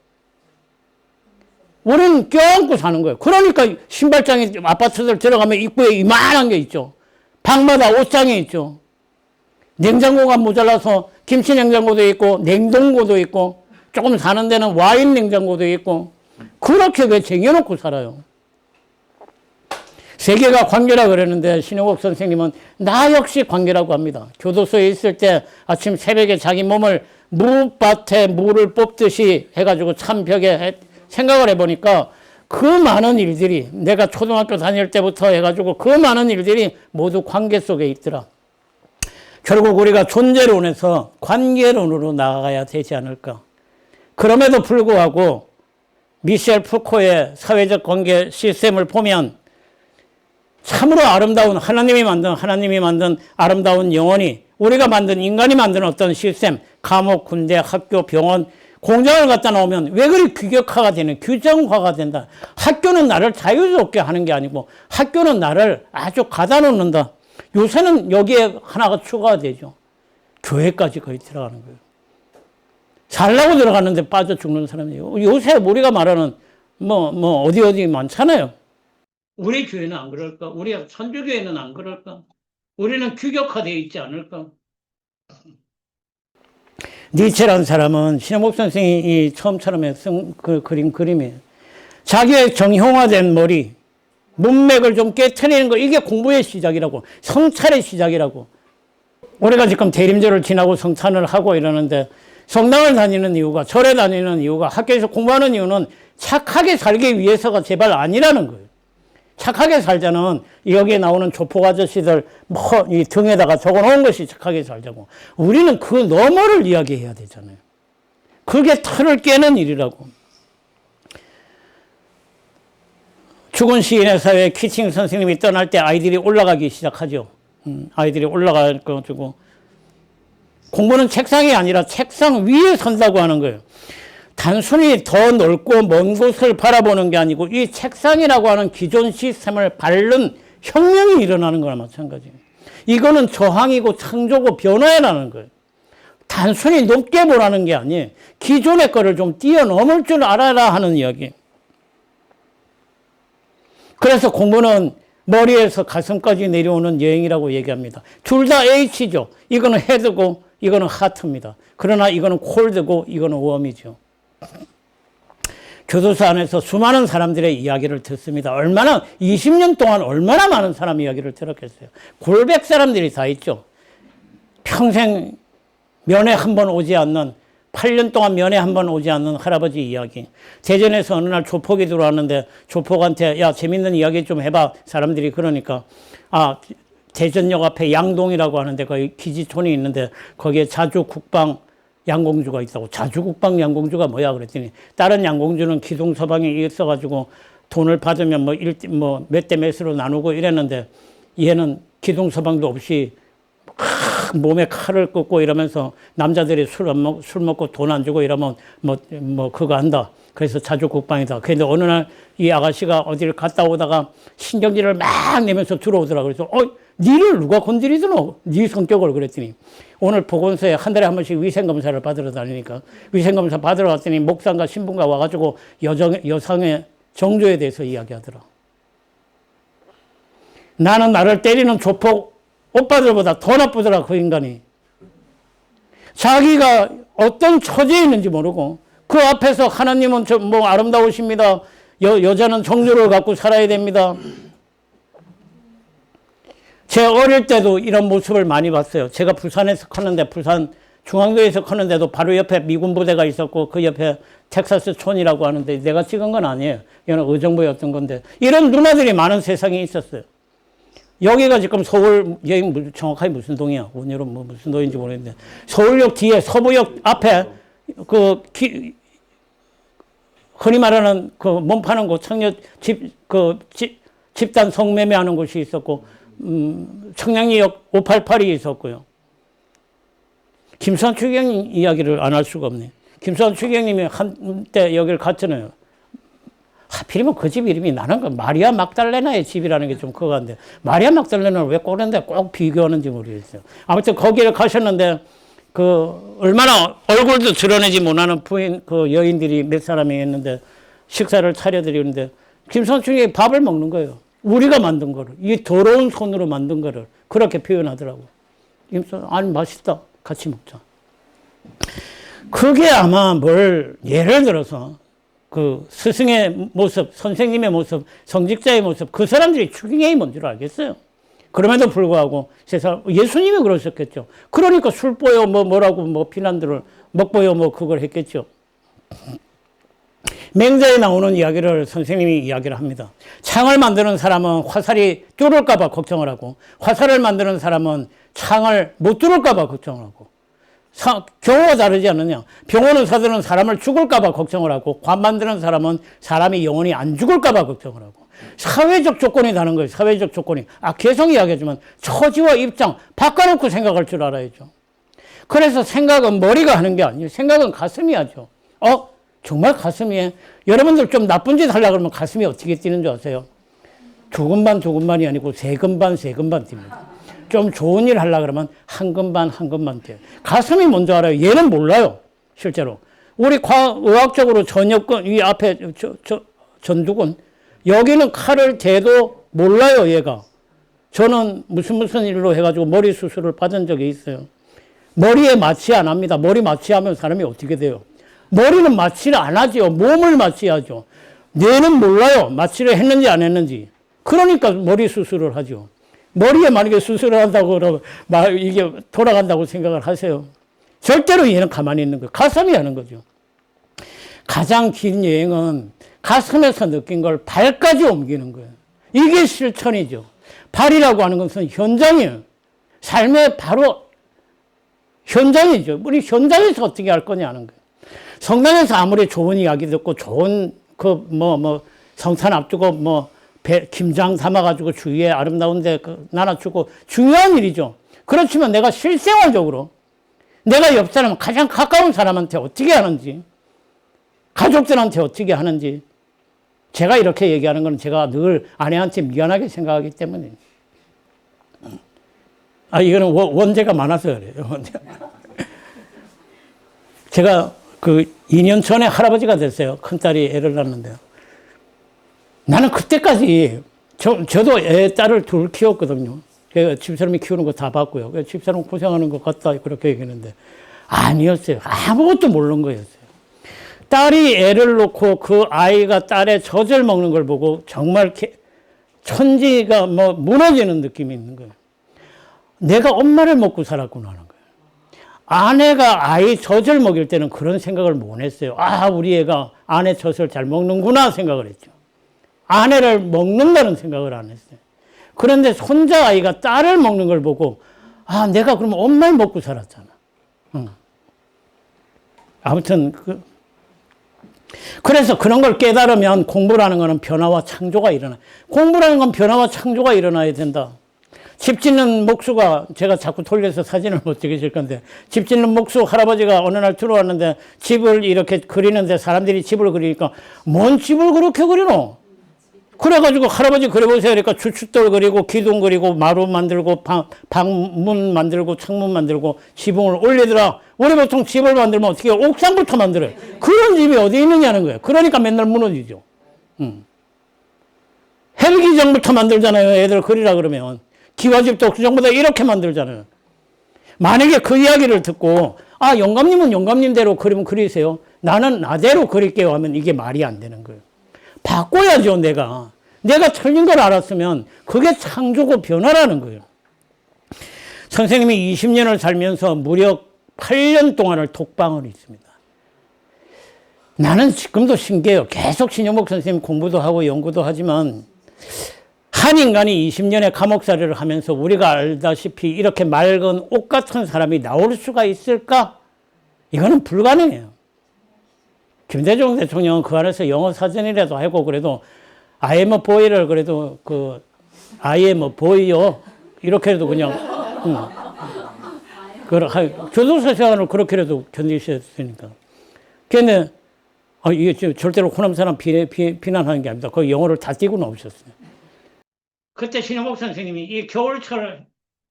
우리는 껴안고 사는 거예요. 그러니까 신발장에 아파트들 들어가면 입구에 이만한 게 있죠. 방마다 옷장이 있죠. 냉장고가 모자라서 김치 냉장고도 있고 냉동고도 있고 조금 사는 데는 와인 냉장고도 있고 그렇게 왜 쟁여놓고 살아요? 세계가 관계라 그랬는데 신용옥 선생님은 나 역시 관계라고 합니다. 교도소에 있을 때 아침 새벽에 자기 몸을 무밭에 물을 뽑듯이 해가지고 참벽에 생각을 해보니까 그 많은 일들이 내가 초등학교 다닐 때부터 해가지고 그 많은 일들이 모두 관계 속에 있더라. 결국 우리가 존재론에서 관계론으로 나아가야 되지 않을까. 그럼에도 불구하고 미셸 푸코의 사회적 관계 시스템을 보면 참으로 아름다운 하나님이 만든 아름다운 영혼이 우리가 만든 인간이 만든 어떤 시스템, 감옥, 군대, 학교, 병원, 공장을 갖다 놓으면 왜 그리 규격화가 되는, 규정화가 된다. 학교는 나를 자유롭게 하는 게 아니고 학교는 나를 아주 가다 놓는다. 요새는 여기에 하나가 추가가 되죠. 교회까지 거의 들어가는 거예요. 살라고 들어갔는데 빠져 죽는 사람이에요. 요새 우리가 말하는 어디 많잖아요. 우리 교회는 안 그럴까? 우리 선교교회는 안 그럴까? 우리는 규격화되어 있지 않을까? 니체라는 사람은 신영복 선생이 처음처럼 쓴 그 그림이에요. 자기의 정형화된 머리, 문맥을 좀 깨트리는 거, 이게 공부의 시작이라고, 성찰의 시작이라고. 우리가 지금 대림절을 지나고 성찬을 하고 이러는데 성당을 다니는 이유가, 절에 다니는 이유가, 학교에서 공부하는 이유는 착하게 살기 위해서가 제발 아니라는 거예요. 착하게 살자는 여기에 나오는 조폭 아저씨들 이 등에다가 적어놓은 것이 착하게 살자고. 우리는 그 너머를 이야기해야 되잖아요. 그게 틀을 깨는 일이라고. 죽은 시인의 사회 키칭 선생님이 떠날 때 아이들이 올라가기 시작하죠. 아이들이 올라가가지고 공부는 책상이 아니라 책상 위에 선다고 하는 거예요. 단순히 더 넓고 먼 곳을 바라보는 게 아니고 이 책상이라고 하는 기존 시스템을 밟는 혁명이 일어나는 거나 마찬가지예요. 이거는 저항이고 창조고 변화라는 거예요. 단순히 높게 보라는 게 아니에요. 기존의 거를 좀 뛰어넘을 줄 알아라 하는 이야기. 그래서 공부는 머리에서 가슴까지 내려오는 여행이라고 얘기합니다. 둘 다 H죠. 이거는 헤드고 이거는 하트입니다. 그러나 이거는 콜드고 이거는 웜이죠. 교도소 안에서 수많은 사람들의 이야기를 듣습니다. 20년 동안 얼마나 많은 사람 이야기를 들었겠어요. 골백 사람들이 다 있죠. 평생 면회 한 번 오지 않는, 8년 동안 면회 한 번 오지 않는 할아버지 이야기. 대전에서 어느 날 조폭이 들어왔는데 조폭한테 야, 재밌는 이야기 좀 해봐. 사람들이 그러니까 대전역 앞에 양동이라고 하는데 거기 기지촌이 있는데 거기에 자주 국방 양공주가 있다고. 자주국방 양공주가 뭐야 그랬더니 다른 양공주는 기동서방이 있어가지고 돈을 받으면 몇 대 몇으로 나누고 이랬는데 얘는 기동서방도 없이 몸에 칼을 꽂고 이러면서 남자들이 술 먹고 돈 안 주고 이러면 그거 한다. 그래서 자주국방이다. 그런데 어느 날 이 아가씨가 어디를 갔다 오다가 신경질을 막 내면서 들어오더라. 그래서 니를 누가 건드리더노? 니 성격을. 그랬더니 오늘 보건소에 한 달에 한 번씩 위생검사를 받으러 다니니까 위생검사 받으러 왔더니 목사인가 신부가 와가지고 여성의 정조에 대해서 이야기하더라. 나는 나를 때리는 조폭 오빠들보다 더 나쁘더라. 그 인간이. 자기가 어떤 처지에 있는지 모르고 그 앞에서 하나님은 아름다우십니다. 여자는 정조를 갖고 살아야 됩니다. 제 어릴 때도 이런 모습을 많이 봤어요. 제가 부산에서 컸는데, 부산 중앙도에서 컸는데도 바로 옆에 미군 부대가 있었고, 그 옆에 텍사스 촌이라고 하는데, 내가 찍은 건 아니에요. 이건 의정부였던 건데, 이런 누나들이 많은 세상에 있었어요. 여기가 지금 서울, 여기 정확하게 무슨 동이야? 원효로 뭐 무슨 동인지 모르겠는데, 서울역 뒤에 서부역 앞에 흔히 말하는 몸 파는 곳, 청년 집단 성매매하는 곳이 있었고, 청량리역 588이 있었고요. 김수환 추기경 이야기를 안 할 수가 없네. 김수환 추기경님이 한때 여기를 갔잖아요. 하필이면 그 집 이름이 나는 마리아 막달레나의 집이라는 게 좀 그거 같은데, 마리아 막달레나를 왜 꼬는데 꼭 비교하는지 모르겠어요. 아무튼 거기를 가셨는데, 얼마나 얼굴도 드러내지 못하는 부인, 여인들이 몇 사람이 있는데, 식사를 차려드리는데, 김수환 추기경이 밥을 먹는 거예요. 우리가 만든 거를, 이 더러운 손으로 만든 거를 그렇게 표현하더라고. 아니, 맛있다. 같이 먹자. 그게 아마 예를 들어서 스승의 모습, 선생님의 모습, 성직자의 모습, 그 사람들이 추기경이 뭔 줄 알겠어요. 그럼에도 불구하고 예수님이 그러셨겠죠. 그러니까 술보요, 뭐라고, 피난들을 먹보요, 그걸 했겠죠. 맹자에 나오는 이야기를 선생님이 이야기를 합니다. 창을 만드는 사람은 화살이 뚫을까봐 걱정을 하고, 화살을 만드는 사람은 창을 못 뚫을까봐 걱정을 하고, 경우가 다르지 않느냐. 병원 의사들은 사람을 죽을까봐 걱정을 하고, 관 만드는 사람은 사람이 영원히 안 죽을까봐 걱정을 하고, 사회적 조건이 다른 거예요. 사회적 조건이. 계속 이야기하지만 처지와 입장 바꿔놓고 생각할 줄 알아야죠. 그래서 생각은 머리가 하는 게 아니에요. 생각은 가슴이 하죠. 정말 가슴이, 여러분들 좀 나쁜 짓 하려고 그러면 가슴이 어떻게 뛰는 줄 아세요? 조금만이 아니고 세금반 뜁니다. 좀 좋은 일 하려고 그러면 한 금반 뛰어요. 가슴이 먼저 알아요. 얘는 몰라요. 실제로. 우리 의학적으로 전역근, 이 앞에 전두근, 여기는 칼을 대도 몰라요, 얘가. 저는 무슨 일로 해가지고 머리 수술을 받은 적이 있어요. 머리에 마취 안 합니다. 머리 마취하면 사람이 어떻게 돼요? 머리는 마취를 안 하죠. 몸을 마취하죠. 뇌는 몰라요. 마취를 했는지 안 했는지. 그러니까 머리 수술을 하죠. 머리에 만약에 수술을 한다고 그러면 이게 돌아간다고 생각을 하세요. 절대로 얘는 가만히 있는 거예요. 가슴이 하는 거죠. 가장 긴 여행은 가슴에서 느낀 걸 발까지 옮기는 거예요. 이게 실천이죠. 발이라고 하는 것은 현장이에요. 삶의 바로 현장이죠. 우리 현장에서 어떻게 할 거냐는 거예요. 성당에서 아무리 좋은 이야기 듣고 좋은 성탄 앞두고 김장 담아가지고 주위에 아름다운 데 나눠주고 중요한 일이죠. 그렇지만 내가 실생활적으로 내가 옆 사람, 가장 가까운 사람한테 어떻게 하는지, 가족들한테 어떻게 하는지, 제가 이렇게 얘기하는 건 제가 늘 아내한테 미안하게 생각하기 때문에. 이거는 원죄가 많아서 그래요. 제가 2년 전에 할아버지가 됐어요. 큰딸이 애를 낳았는데요. 나는 그때까지, 저도 딸을 둘 키웠거든요. 집사람이 키우는 거 다 봤고요. 집사람 고생하는 것 같다, 그렇게 얘기했는데. 아니었어요. 아무것도 모르는 거였어요. 딸이 애를 놓고 그 아이가 딸의 젖을 먹는 걸 보고 정말 천지가 무너지는 느낌이 있는 거예요. 내가 엄마를 먹고 살았구나 하는 거예요. 아내가 아이 젖을 먹일 때는 그런 생각을 못 했어요. 우리 애가 아내 젖을 잘 먹는구나 생각을 했죠. 아내를 먹는다는 생각을 안 했어요. 그런데 손자 아이가 딸을 먹는 걸 보고 내가 그러면 엄마를 먹고 살았잖아. 아무튼 그래서 그런 걸 깨달으면 공부라는 거는 변화와 창조가 일어나. 공부라는 건 변화와 창조가 일어나야 된다. 집 짓는 목수가, 제가 자꾸 돌려서 사진을 못 찍으실 건데, 집 짓는 목수 할아버지가 어느 날 들어왔는데 집을 이렇게 그리는데 사람들이 집을 그리니까 뭔 집을 그렇게 그리노? 그래가지고 할아버지 그려보세요. 그러니까 주춧돌 그리고 기둥 그리고 마루 만들고 방문 만들고 창문 만들고 지붕을 올리더라. 우리 보통 집을 만들면 어떻게 해요? 옥상부터 만들어요. 그런 집이 어디 있느냐는 거예요. 그러니까 맨날 무너지죠. 헬기장부터 만들잖아요. 애들 그리라 그러면. 기와집도 그 전부 다 이렇게 만들잖아요. 만약에 그 이야기를 듣고 영감님은 영감님대로 그리면 그리세요. 나는 나대로 그릴게요 하면 이게 말이 안 되는 거예요. 바꿔야죠, 내가. 내가 틀린 걸 알았으면 그게 창조고 변화라는 거예요. 선생님이 20년을 살면서 무려 8년 동안을 독방을 했습니다. 나는 지금도 신기해요. 계속 신영복 선생님 공부도 하고 연구도 하지만 한 인간이 20년의 감옥살이를 하면서 우리가 알다시피 이렇게 맑은 옷 같은 사람이 나올 수가 있을까? 이거는 불가능해요. 김대중 대통령은 그 안에서 영어 사전이라도 하고 그래도 I am a boy를 그래도 I am a boy요. 이렇게라도 그냥 교도소 생활을 그렇게라도 견디셨으니까. 근데 이게 절대로 호남 사람 비난하는 게 아닙니다. 그 영어를 다 띄고 나오셨어요. 그때 신영복 선생님이 이 겨울철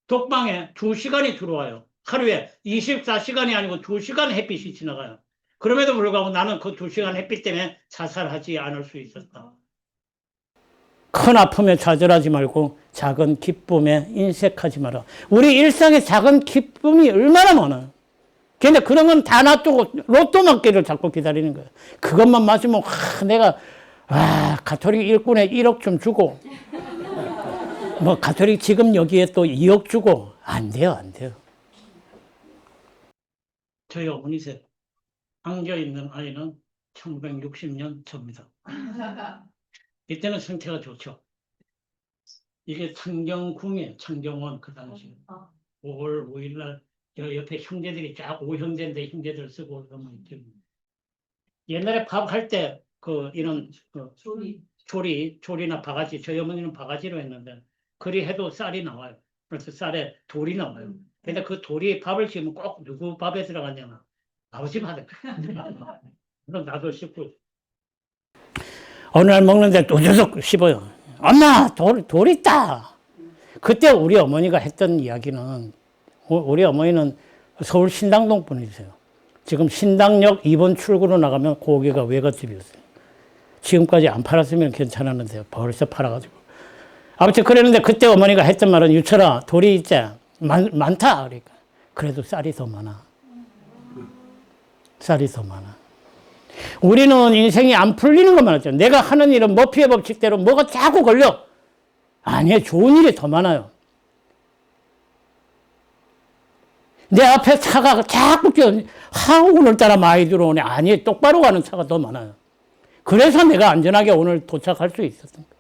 독방에 2시간이 들어와요. 하루에 24시간이 아니고 2시간 햇빛이 지나가요. 그럼에도 불구하고 나는 그 2시간 햇빛 때문에 자살하지 않을 수 있었다. 큰 아픔에 좌절하지 말고 작은 기쁨에 인색하지 마라. 우리 일상에 작은 기쁨이 얼마나 많아요. 근데 그런 건 다 놔두고 로또 맞기를 자꾸 기다리는 거예요. 그것만 맞으면 내가 가톨릭 일꾼에 1억 좀 주고 가톨릭 지금 여기에 또 2억 주고 안 돼요. 저희 어머니세요. 안겨있는 아이는 1960년 접니다. 이때는 상태가 좋죠. 이게 창경궁이에요. 창경원 그 당시 5월 5일 날 옆에 형제들이 쫙 5형제인데 형제들 쓰고 그러면 옛날에 밥 할 때 이런 조리나 바가지, 저희 어머니는 바가지로 했는데 그리 해도 쌀이 나와요. 그래서 쌀에 돌이 나와요. 근데 그 돌이 밥을 지으면 꼭 누구 밥에 들어갔냐면 아버지 밥에. 그럼 나도 씹고. 어느 날 먹는데 또저석 씹어요. 엄마 돌 있다. 그때 우리 어머니가 했던 이야기는 우리 어머니는 서울 신당동 분이세요. 지금 신당역 2번 출구로 나가면 고기가 외갓집이었어요. 지금까지 안 팔았으면 괜찮았는데 벌써 팔아가지고. 아무튼 그랬는데 그때 어머니가 했던 말은 유철아 돌이 있지 많다. 그러니까 그래도 쌀이 더 많아. 쌀이 더 많아. 우리는 인생이 안 풀리는 것만 하죠. 내가 하는 일은 머피의 법칙대로 뭐가 자꾸 걸려. 아니에요. 좋은 일이 더 많아요. 내 앞에 차가 자꾸 오늘따라 많이 들어오네. 아니에요. 똑바로 가는 차가 더 많아요. 그래서 내가 안전하게 오늘 도착할 수 있었던 거예요.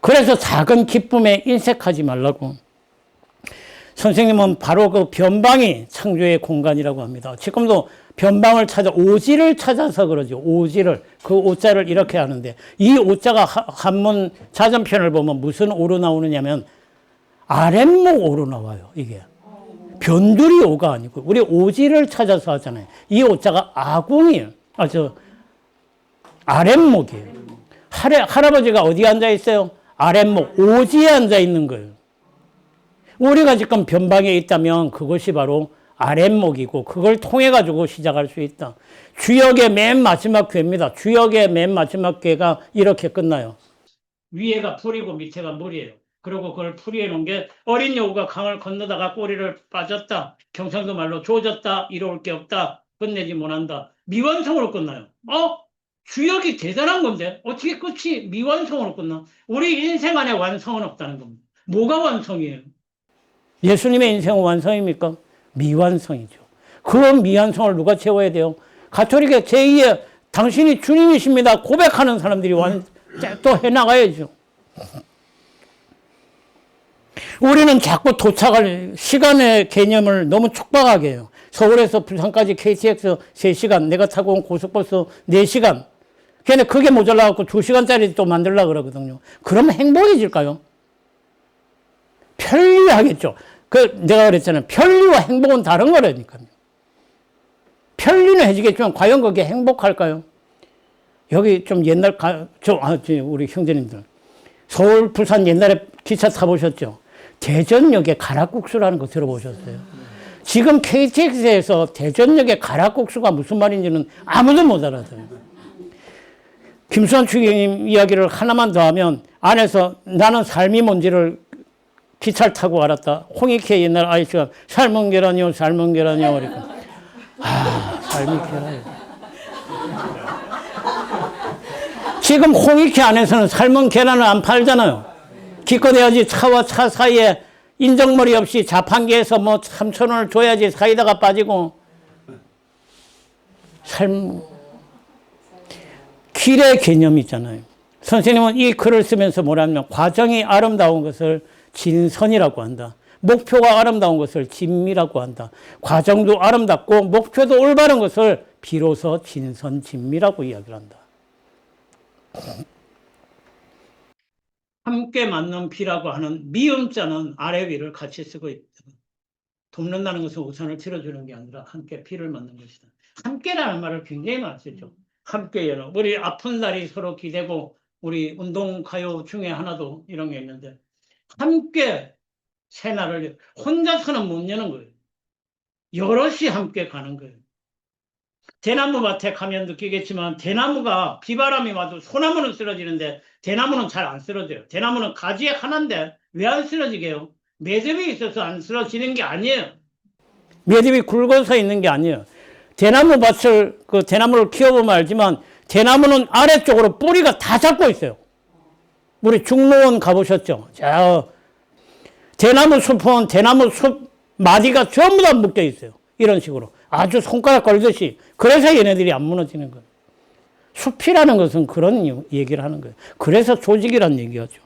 그래서 작은 기쁨에 인색하지 말라고. 선생님은 바로 그 변방이 창조의 공간이라고 합니다. 지금도 변방을 오지를 찾아서 그러죠. 오지를. 그 오자를 이렇게 하는데 이 오자가 한문 자전편을 보면 무슨 오로 나오느냐면 아랫목 오로 나와요. 이게. 변두리 오가 아니고 우리 오지를 찾아서 하잖아요. 이 오자가 아궁이에요. 아랫목이에요. 할아버지가 어디에 앉아 있어요? 아랫목 오지에 앉아 있는 거예요. 우리가 지금 변방에 있다면 그것이 바로 아랫목이고 그걸 통해 가지고 시작할 수 있다. 주역의 맨 마지막 괴입니다. 주역의 맨 마지막 괴가 이렇게 끝나요. 위에가 풀이고 밑에가 물이에요. 그리고 그걸 풀이해 놓은 게 어린 여우가 강을 건너다가 꼬리를 빠졌다. 경상도 말로 조졌다. 이로울 게 없다. 끝내지 못한다. 미완성으로 끝나요. 주역이 대단한 건데 어떻게 끝이 미완성으로 끝나? 우리 인생 안에 완성은 없다는 겁니다. 뭐가 완성이에요? 예수님의 인생은 완성입니까? 미완성이죠. 그 미완성을 누가 채워야 돼요? 가톨릭의 제2의 당신이 주님이십니다. 고백하는 사람들이 또 해나가야죠. 우리는 자꾸 도착할 시간의 개념을 너무 촉박하게 해요. 서울에서 부산까지 KTX 3시간, 내가 타고 온 고속버스 4시간. 걔네 그게 모자라갖고 2시간짜리 또 만들려고 그러거든요. 그러면 행복해질까요? 편리하겠죠. 내가 그랬잖아요. 편리와 행복은 다른 거라니까요. 편리는 해지겠지만 과연 그게 행복할까요? 여기 좀 옛날 우리 형제님들 서울 부산 옛날에 기차 타보셨죠? 대전역에 가락국수라는 거 들어보셨어요? 지금 KTX에서 대전역에 가락국수가 무슨 말인지는 아무도 못 알아들어요. 김수환 추기님 이야기를 하나만 더 하면 안에서 나는 삶이 뭔지를 기차를 타고 알았다. 홍익회 옛날 아이씨가 삶은 계란이요 삶은 계란이요 그러니까 삶이 계란이요. 지금 홍익회 안에서는 삶은 계란을 안 팔잖아요. 기껏해야지 차와 차 사이에 인정머리 없이 자판기에서 뭐 3,000원을 줘야지 사이다가 빠지고. 길의 개념이 있잖아요. 선생님은 이 글을 쓰면서 뭐라면 과정이 아름다운 것을 진선이라고 한다. 목표가 아름다운 것을 진미라고 한다. 과정도 아름답고 목표도 올바른 것을 비로소 진선, 진미라고 이야기를 한다. 함께 맞는 비라고 하는 미음자는 아래 위를 같이 쓰고 있다. 돕는다는 것은 우산을 들어주는 게 아니라 함께 비를 맞는 것이다. 함께라는 말을 굉장히 많이 쓰죠. 함께요. 우리 아픈 날이 서로 기대고 우리 운동가요 중에 하나도 이런 게 있는데 함께 새날을 혼자서는 못 여는 거예요. 여럿이 함께 가는 거예요. 대나무 밭에 가면 느끼겠지만 대나무가 비바람이 와도 소나무는 쓰러지는데 대나무는 잘 안 쓰러져요. 대나무는 가지 하나인데 왜 안 쓰러지게요? 매듭이 있어서 안 쓰러지는 게 아니에요. 매듭이 굵어서 있는 게 아니에요. 대나무 밭을 대나무를 키워보면 알지만 대나무는 아래쪽으로 뿌리가 다 잡고 있어요. 우리 중로원 가보셨죠? 자, 대나무 숲은 대나무 숲 마디가 전부 다 묶여 있어요. 이런 식으로 아주 손가락 걸듯이. 그래서 얘네들이 안 무너지는 거예요. 숲이라는 것은 그런 얘기를 하는 거예요. 그래서 조직이란 얘기하죠.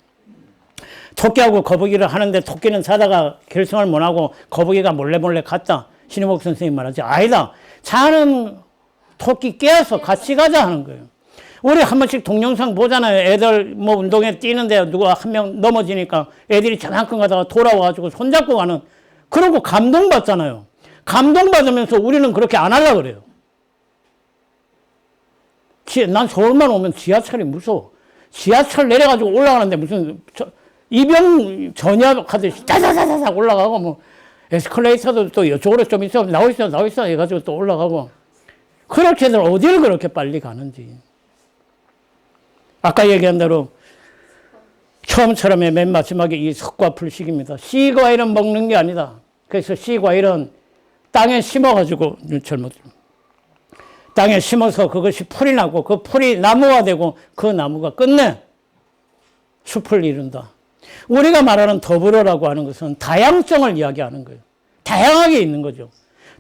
토끼하고 거북이를 하는데 토끼는 사다가 결성을 못하고 거북이가 몰래 갔다. 신혜복 선생님 말하죠. 아니다. 자는 토끼 깨어서 같이 가자 하는 거예요. 우리 한 번씩 동영상 보잖아요. 애들 뭐 운동회 뛰는데 누가 한 명 넘어지니까 애들이 저만큼 가다가 돌아와가지고 손잡고 가는, 그러고 감동받잖아요. 감동받으면서 우리는 그렇게 안 하려고 그래요. 난 서울만 오면 지하철이 무서워. 지하철 내려가지고 올라가는데 무슨 이병 전야 하듯이 짜자자자자 올라가고, 뭐 에스컬레이터도 또 이쪽으로 좀 있어 나와있어 해가지고 또 올라가고. 그렇게들 어딜 그렇게 빨리 가는지. 아까 얘기한 대로 처음처럼의 맨 마지막에 이 석과풀식입니다. 씨과일은 먹는 게 아니다. 그래서 씨과일은 땅에 심어가지고, 땅에 심어서 그것이 풀이 나고 그 풀이 나무가 되고 그 나무가 끝내 숲을 이룬다. 우리가 말하는 더불어라고 하는 것은 다양성을 이야기하는 거예요. 다양하게 있는 거죠.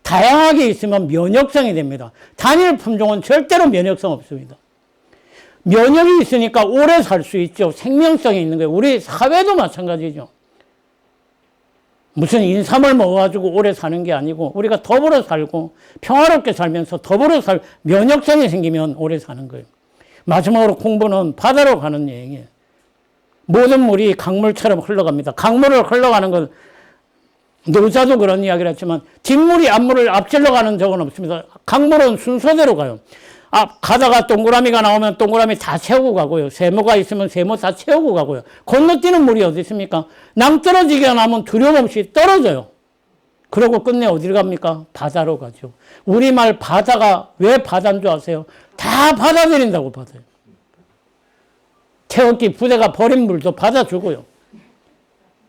다양하게 있으면 면역성이 됩니다. 단일 품종은 절대로 면역성 없습니다. 면역이 있으니까 오래 살 수 있죠. 생명성이 있는 거예요. 우리 사회도 마찬가지죠. 무슨 인삼을 먹어가지고 오래 사는 게 아니고 우리가 더불어 살고 평화롭게 살면서 면역성이 생기면 오래 사는 거예요. 마지막으로 공부는 바다로 가는 여행이에요. 모든 물이 강물처럼 흘러갑니다. 강물을 흘러가는 건 노자도 그런 이야기를 했지만 뒷물이 앞물을 앞질러 가는 적은 없습니다. 강물은 순서대로 가요. 가다가 동그라미가 나오면 동그라미 다 채우고 가고요. 세모가 있으면 세모 다 채우고 가고요. 건너뛰는 물이 어디 있습니까? 낭떠러지기가 나면 두려움 없이 떨어져요. 그러고 끝내 어디를 갑니까? 바다로 가죠. 우리말 바다가 왜 바다인 줄 아세요? 다 받아들인다고 받아요. 태극기 부대가 버린 물도 받아주고요.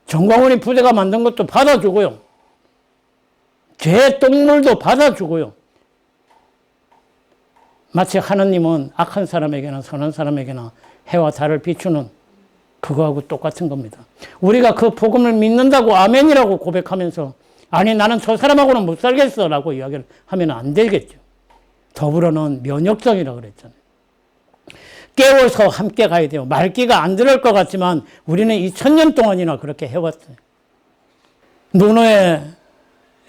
정광훈이 부대가 만든 것도 받아주고요. 개 똥물도 받아주고요. 마치 하느님은 악한 사람에게나 선한 사람에게나 해와 달을 비추는 그거하고 똑같은 겁니다. 우리가 그 복음을 믿는다고 아멘이라고 고백하면서 아니 나는 저 사람하고는 못 살겠어 라고 이야기를 하면 안 되겠죠. 더불어는 면역성이라고 그랬잖아요. 깨워서 함께 가야 돼요. 말귀가 안 들을 것 같지만 우리는 2000년 동안이나 그렇게 해왔어요. 논어에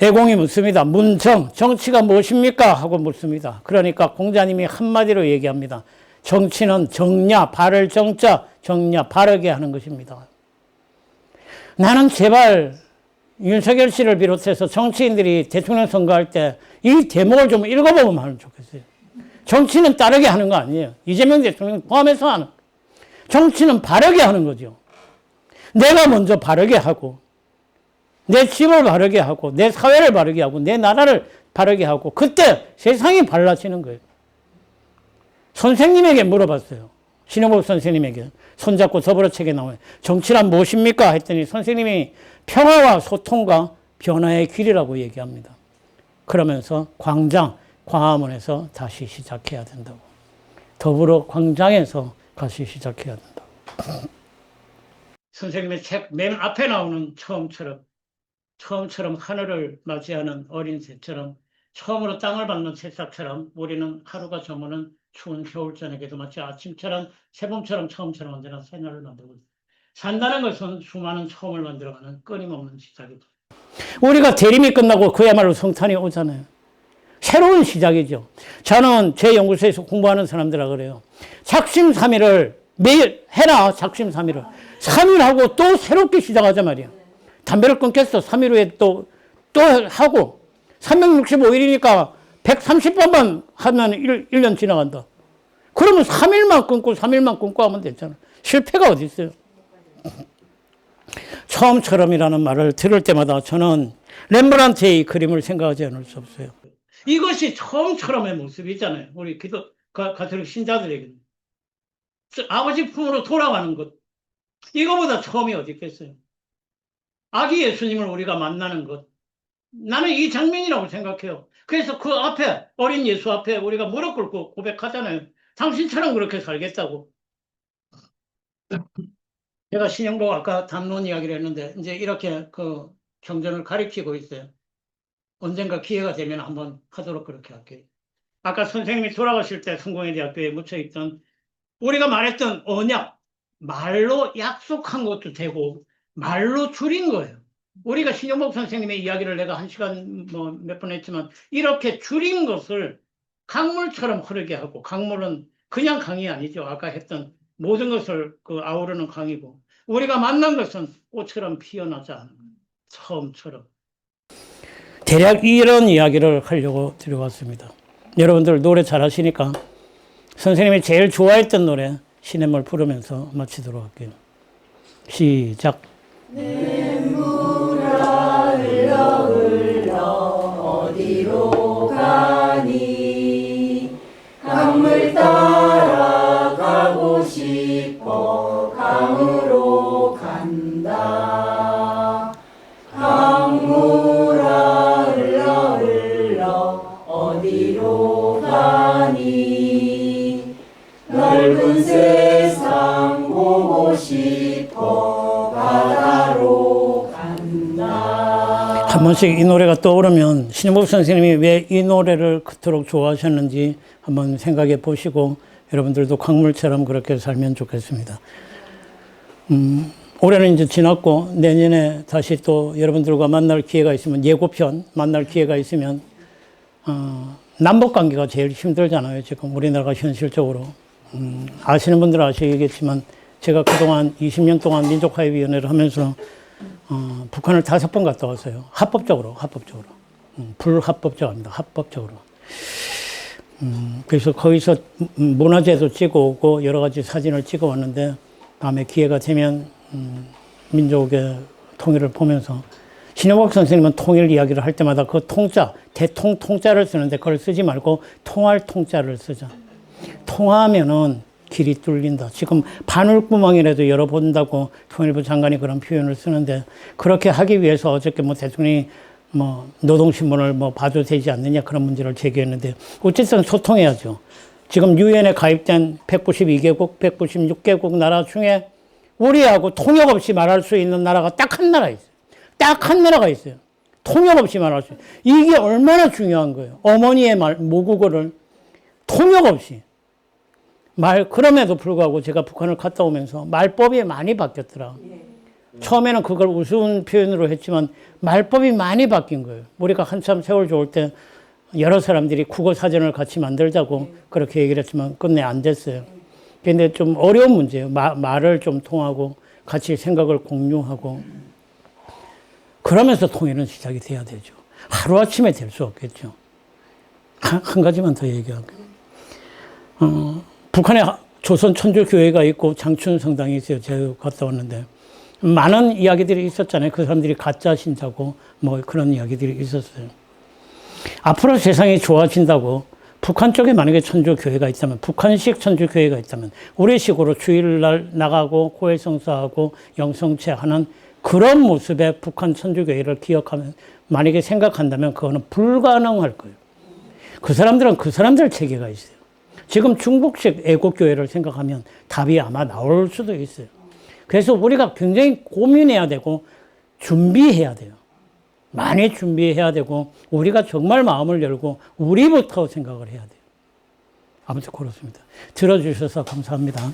애공이 묻습니다. 문정, 정치가 무엇입니까? 하고 묻습니다. 그러니까 공자님이 한마디로 얘기합니다. 정치는 정냐, 바를 정자, 정냐, 바르게 하는 것입니다. 나는 제발 윤석열 씨를 비롯해서 정치인들이 대통령 선거할 때 이 대목을 좀 읽어보면 하면 좋겠어요. 정치는 따르게 하는 거 아니에요. 이재명 대통령 포함해서 하는. 정치는 바르게 하는 거죠. 내가 먼저 바르게 하고 내 집을 바르게 하고 내 사회를 바르게 하고 내 나라를 바르게 하고 그때 세상이 발라지는 거예요. 선생님에게 물어봤어요. 신영복 선생님에게 손잡고 더불어책에 나와요. 정치란 무엇입니까? 했더니 선생님이 평화와 소통과 변화의 길이라고 얘기합니다. 그러면서 광화문에서 다시 시작해야 된다고. 더불어 광장에서 다시 시작해야 된다. 선생님의 책 맨 앞에 나오는 처음처럼 하늘을 맞이하는 어린 새처럼 처음으로 땅을 밟는 새싹처럼 우리는 하루가 저무는 추운 겨울 저녁에도 마치 아침처럼 새봄처럼 처음처럼 언제나 새날을 만들고 있다. 산다는 것은 수많은 처음을 만들어가는 끊임없는 시작이다. 우리가 대림이 끝나고 그야말로 성탄이 오잖아요. 새로운 시작이죠. 저는 제 연구소에서 공부하는 사람들아 그래요. 작심삼일을 매일 해라. 작심삼일을 3일 하고 또 새롭게 시작하자 말이야. 담배를 끊겠어. 3일 후에 또 하고 365일이니까 130번만 하면 1년 지나간다. 그러면 3일만 끊고 하면 되잖아. 실패가 어디 있어요. 처음처럼이라는 말을 들을 때마다 저는 렘브란트의 이 그림을 생각하지 않을 수 없어요. 이것이 처음처럼의 모습이잖아요. 우리 가톨릭 신자들에게는. 아버지 품으로 돌아가는 것. 이거보다 처음이 어디 있겠어요. 아기 예수님을 우리가 만나는 것. 나는 이 장면이라고 생각해요. 그래서 그 앞에, 어린 예수 앞에 우리가 무릎 꿇고 고백하잖아요. 당신처럼 그렇게 살겠다고. 제가 신영복 아까 담론 이야기를 했는데, 이제 이렇게 그 경전을 가리키고 있어요. 언젠가 기회가 되면 한번 하도록 그렇게 할게요. 아까 선생님이 돌아가실 때 성공회대학교에 묻혀있던 우리가 말했던 언약, 말로 약속한 것도 되고 말로 줄인 거예요. 우리가 신영복 선생님의 이야기를 내가 1시간 몇 번 했지만 이렇게 줄인 것을 강물처럼 흐르게 하고, 강물은 그냥 강이 아니죠. 아까 했던 모든 것을 아우르는 강이고, 우리가 만난 것은 꽃처럼 피어나지 않은 거예요. 처음처럼. 대략 이런 이야기를 하려고 들어왔습니다. 여러분들 노래 잘하시니까 선생님이 제일 좋아했던 노래 시냇물 부르면서 마치도록 할게요. 시작. 냇물아 흘러 어디로 가니 강물 따라 가고 싶어 강으로 간다. 강물아 흘러 어디로 가니 넓은 세상 보고 싶어 바다로 간다. 한 번씩 이 노래가 떠오르면 신영복 선생님이 왜 이 노래를 그토록 좋아하셨는지 한번 생각해 보시고 여러분들도 강물처럼 그렇게 살면 좋겠습니다. 올해는 이제 지났고 내년에 다시 또 여러분들과 만날 기회가 있으면, 예고편 만날 기회가 있으면, 남북 관계가 제일 힘들잖아요. 지금 우리나라가 현실적으로. 아시는 분들은 아시겠지만 제가 그동안 20년 동안 민족화해위원회를 하면서 북한을 5번 갔다 왔어요. 합법적으로. 불합법적 아닙니다. 합법적으로. 그래서 거기서 문화재도 찍어 오고 여러 가지 사진을 찍어 왔는데, 다음에 기회가 되면 민족의 통일을 보면서, 신영복 선생님은 통일 이야기를 할 때마다 그 통자, 통자를 쓰는데 그걸 쓰지 말고 통할 통자를 쓰자. 통하면은 길이 뚫린다. 지금 바늘구멍이라도 열어본다고 통일부 장관이 그런 표현을 쓰는데, 그렇게 하기 위해서 어저께 대통령이 노동신문을 봐도 되지 않느냐 그런 문제를 제기했는데, 어쨌든 소통해야죠. 지금 유엔에 가입된 192개국, 196개국 나라 중에 우리하고 통역 없이 말할 수 있는 나라가 딱 한 나라 있어요. 딱 한 나라가 있어요. 통역 없이 말할 수 있어요. 이게 얼마나 중요한 거예요. 어머니의 모국어를 통역 없이. 그럼에도 불구하고 제가 북한을 갔다 오면서 말법이 많이 바뀌었더라. 처음에는 그걸 우스운 표현으로 했지만 말법이 많이 바뀐 거예요. 우리가 한참 세월 좋을 때 여러 사람들이 국어 사전을 같이 만들자고 그렇게 얘기를 했지만 끝내 안 됐어요. 근데 좀 어려운 문제예요. 말을 좀 통하고 같이 생각을 공유하고 그러면서 통일은 시작이 돼야 되죠. 하루아침에 될 수 없겠죠. 한 가지만 더 얘기할게요. 북한에 조선 천주교회가 있고 장춘 성당이 있어요. 제가 갔다 왔는데 많은 이야기들이 있었잖아요. 그 사람들이 가짜 신자고 그런 이야기들이 있었어요. 앞으로 세상이 좋아진다고 북한 쪽에 만약에 천주교회가 있다면, 북한식 천주교회가 있다면 우리식으로 주일날 나가고 고해성사하고 영성체하는 그런 모습의 북한 천주교회를 기억하면, 만약에 생각한다면 그거는 불가능할 거예요. 그 사람들은 그 사람들 체계가 있어요. 지금 중국식 애국교회를 생각하면 답이 아마 나올 수도 있어요. 그래서 우리가 굉장히 고민해야 되고 준비해야 돼요. 많이 준비해야 되고 우리가 정말 마음을 열고 우리부터 생각을 해야 돼요. 아무튼 그렇습니다. 들어주셔서 감사합니다.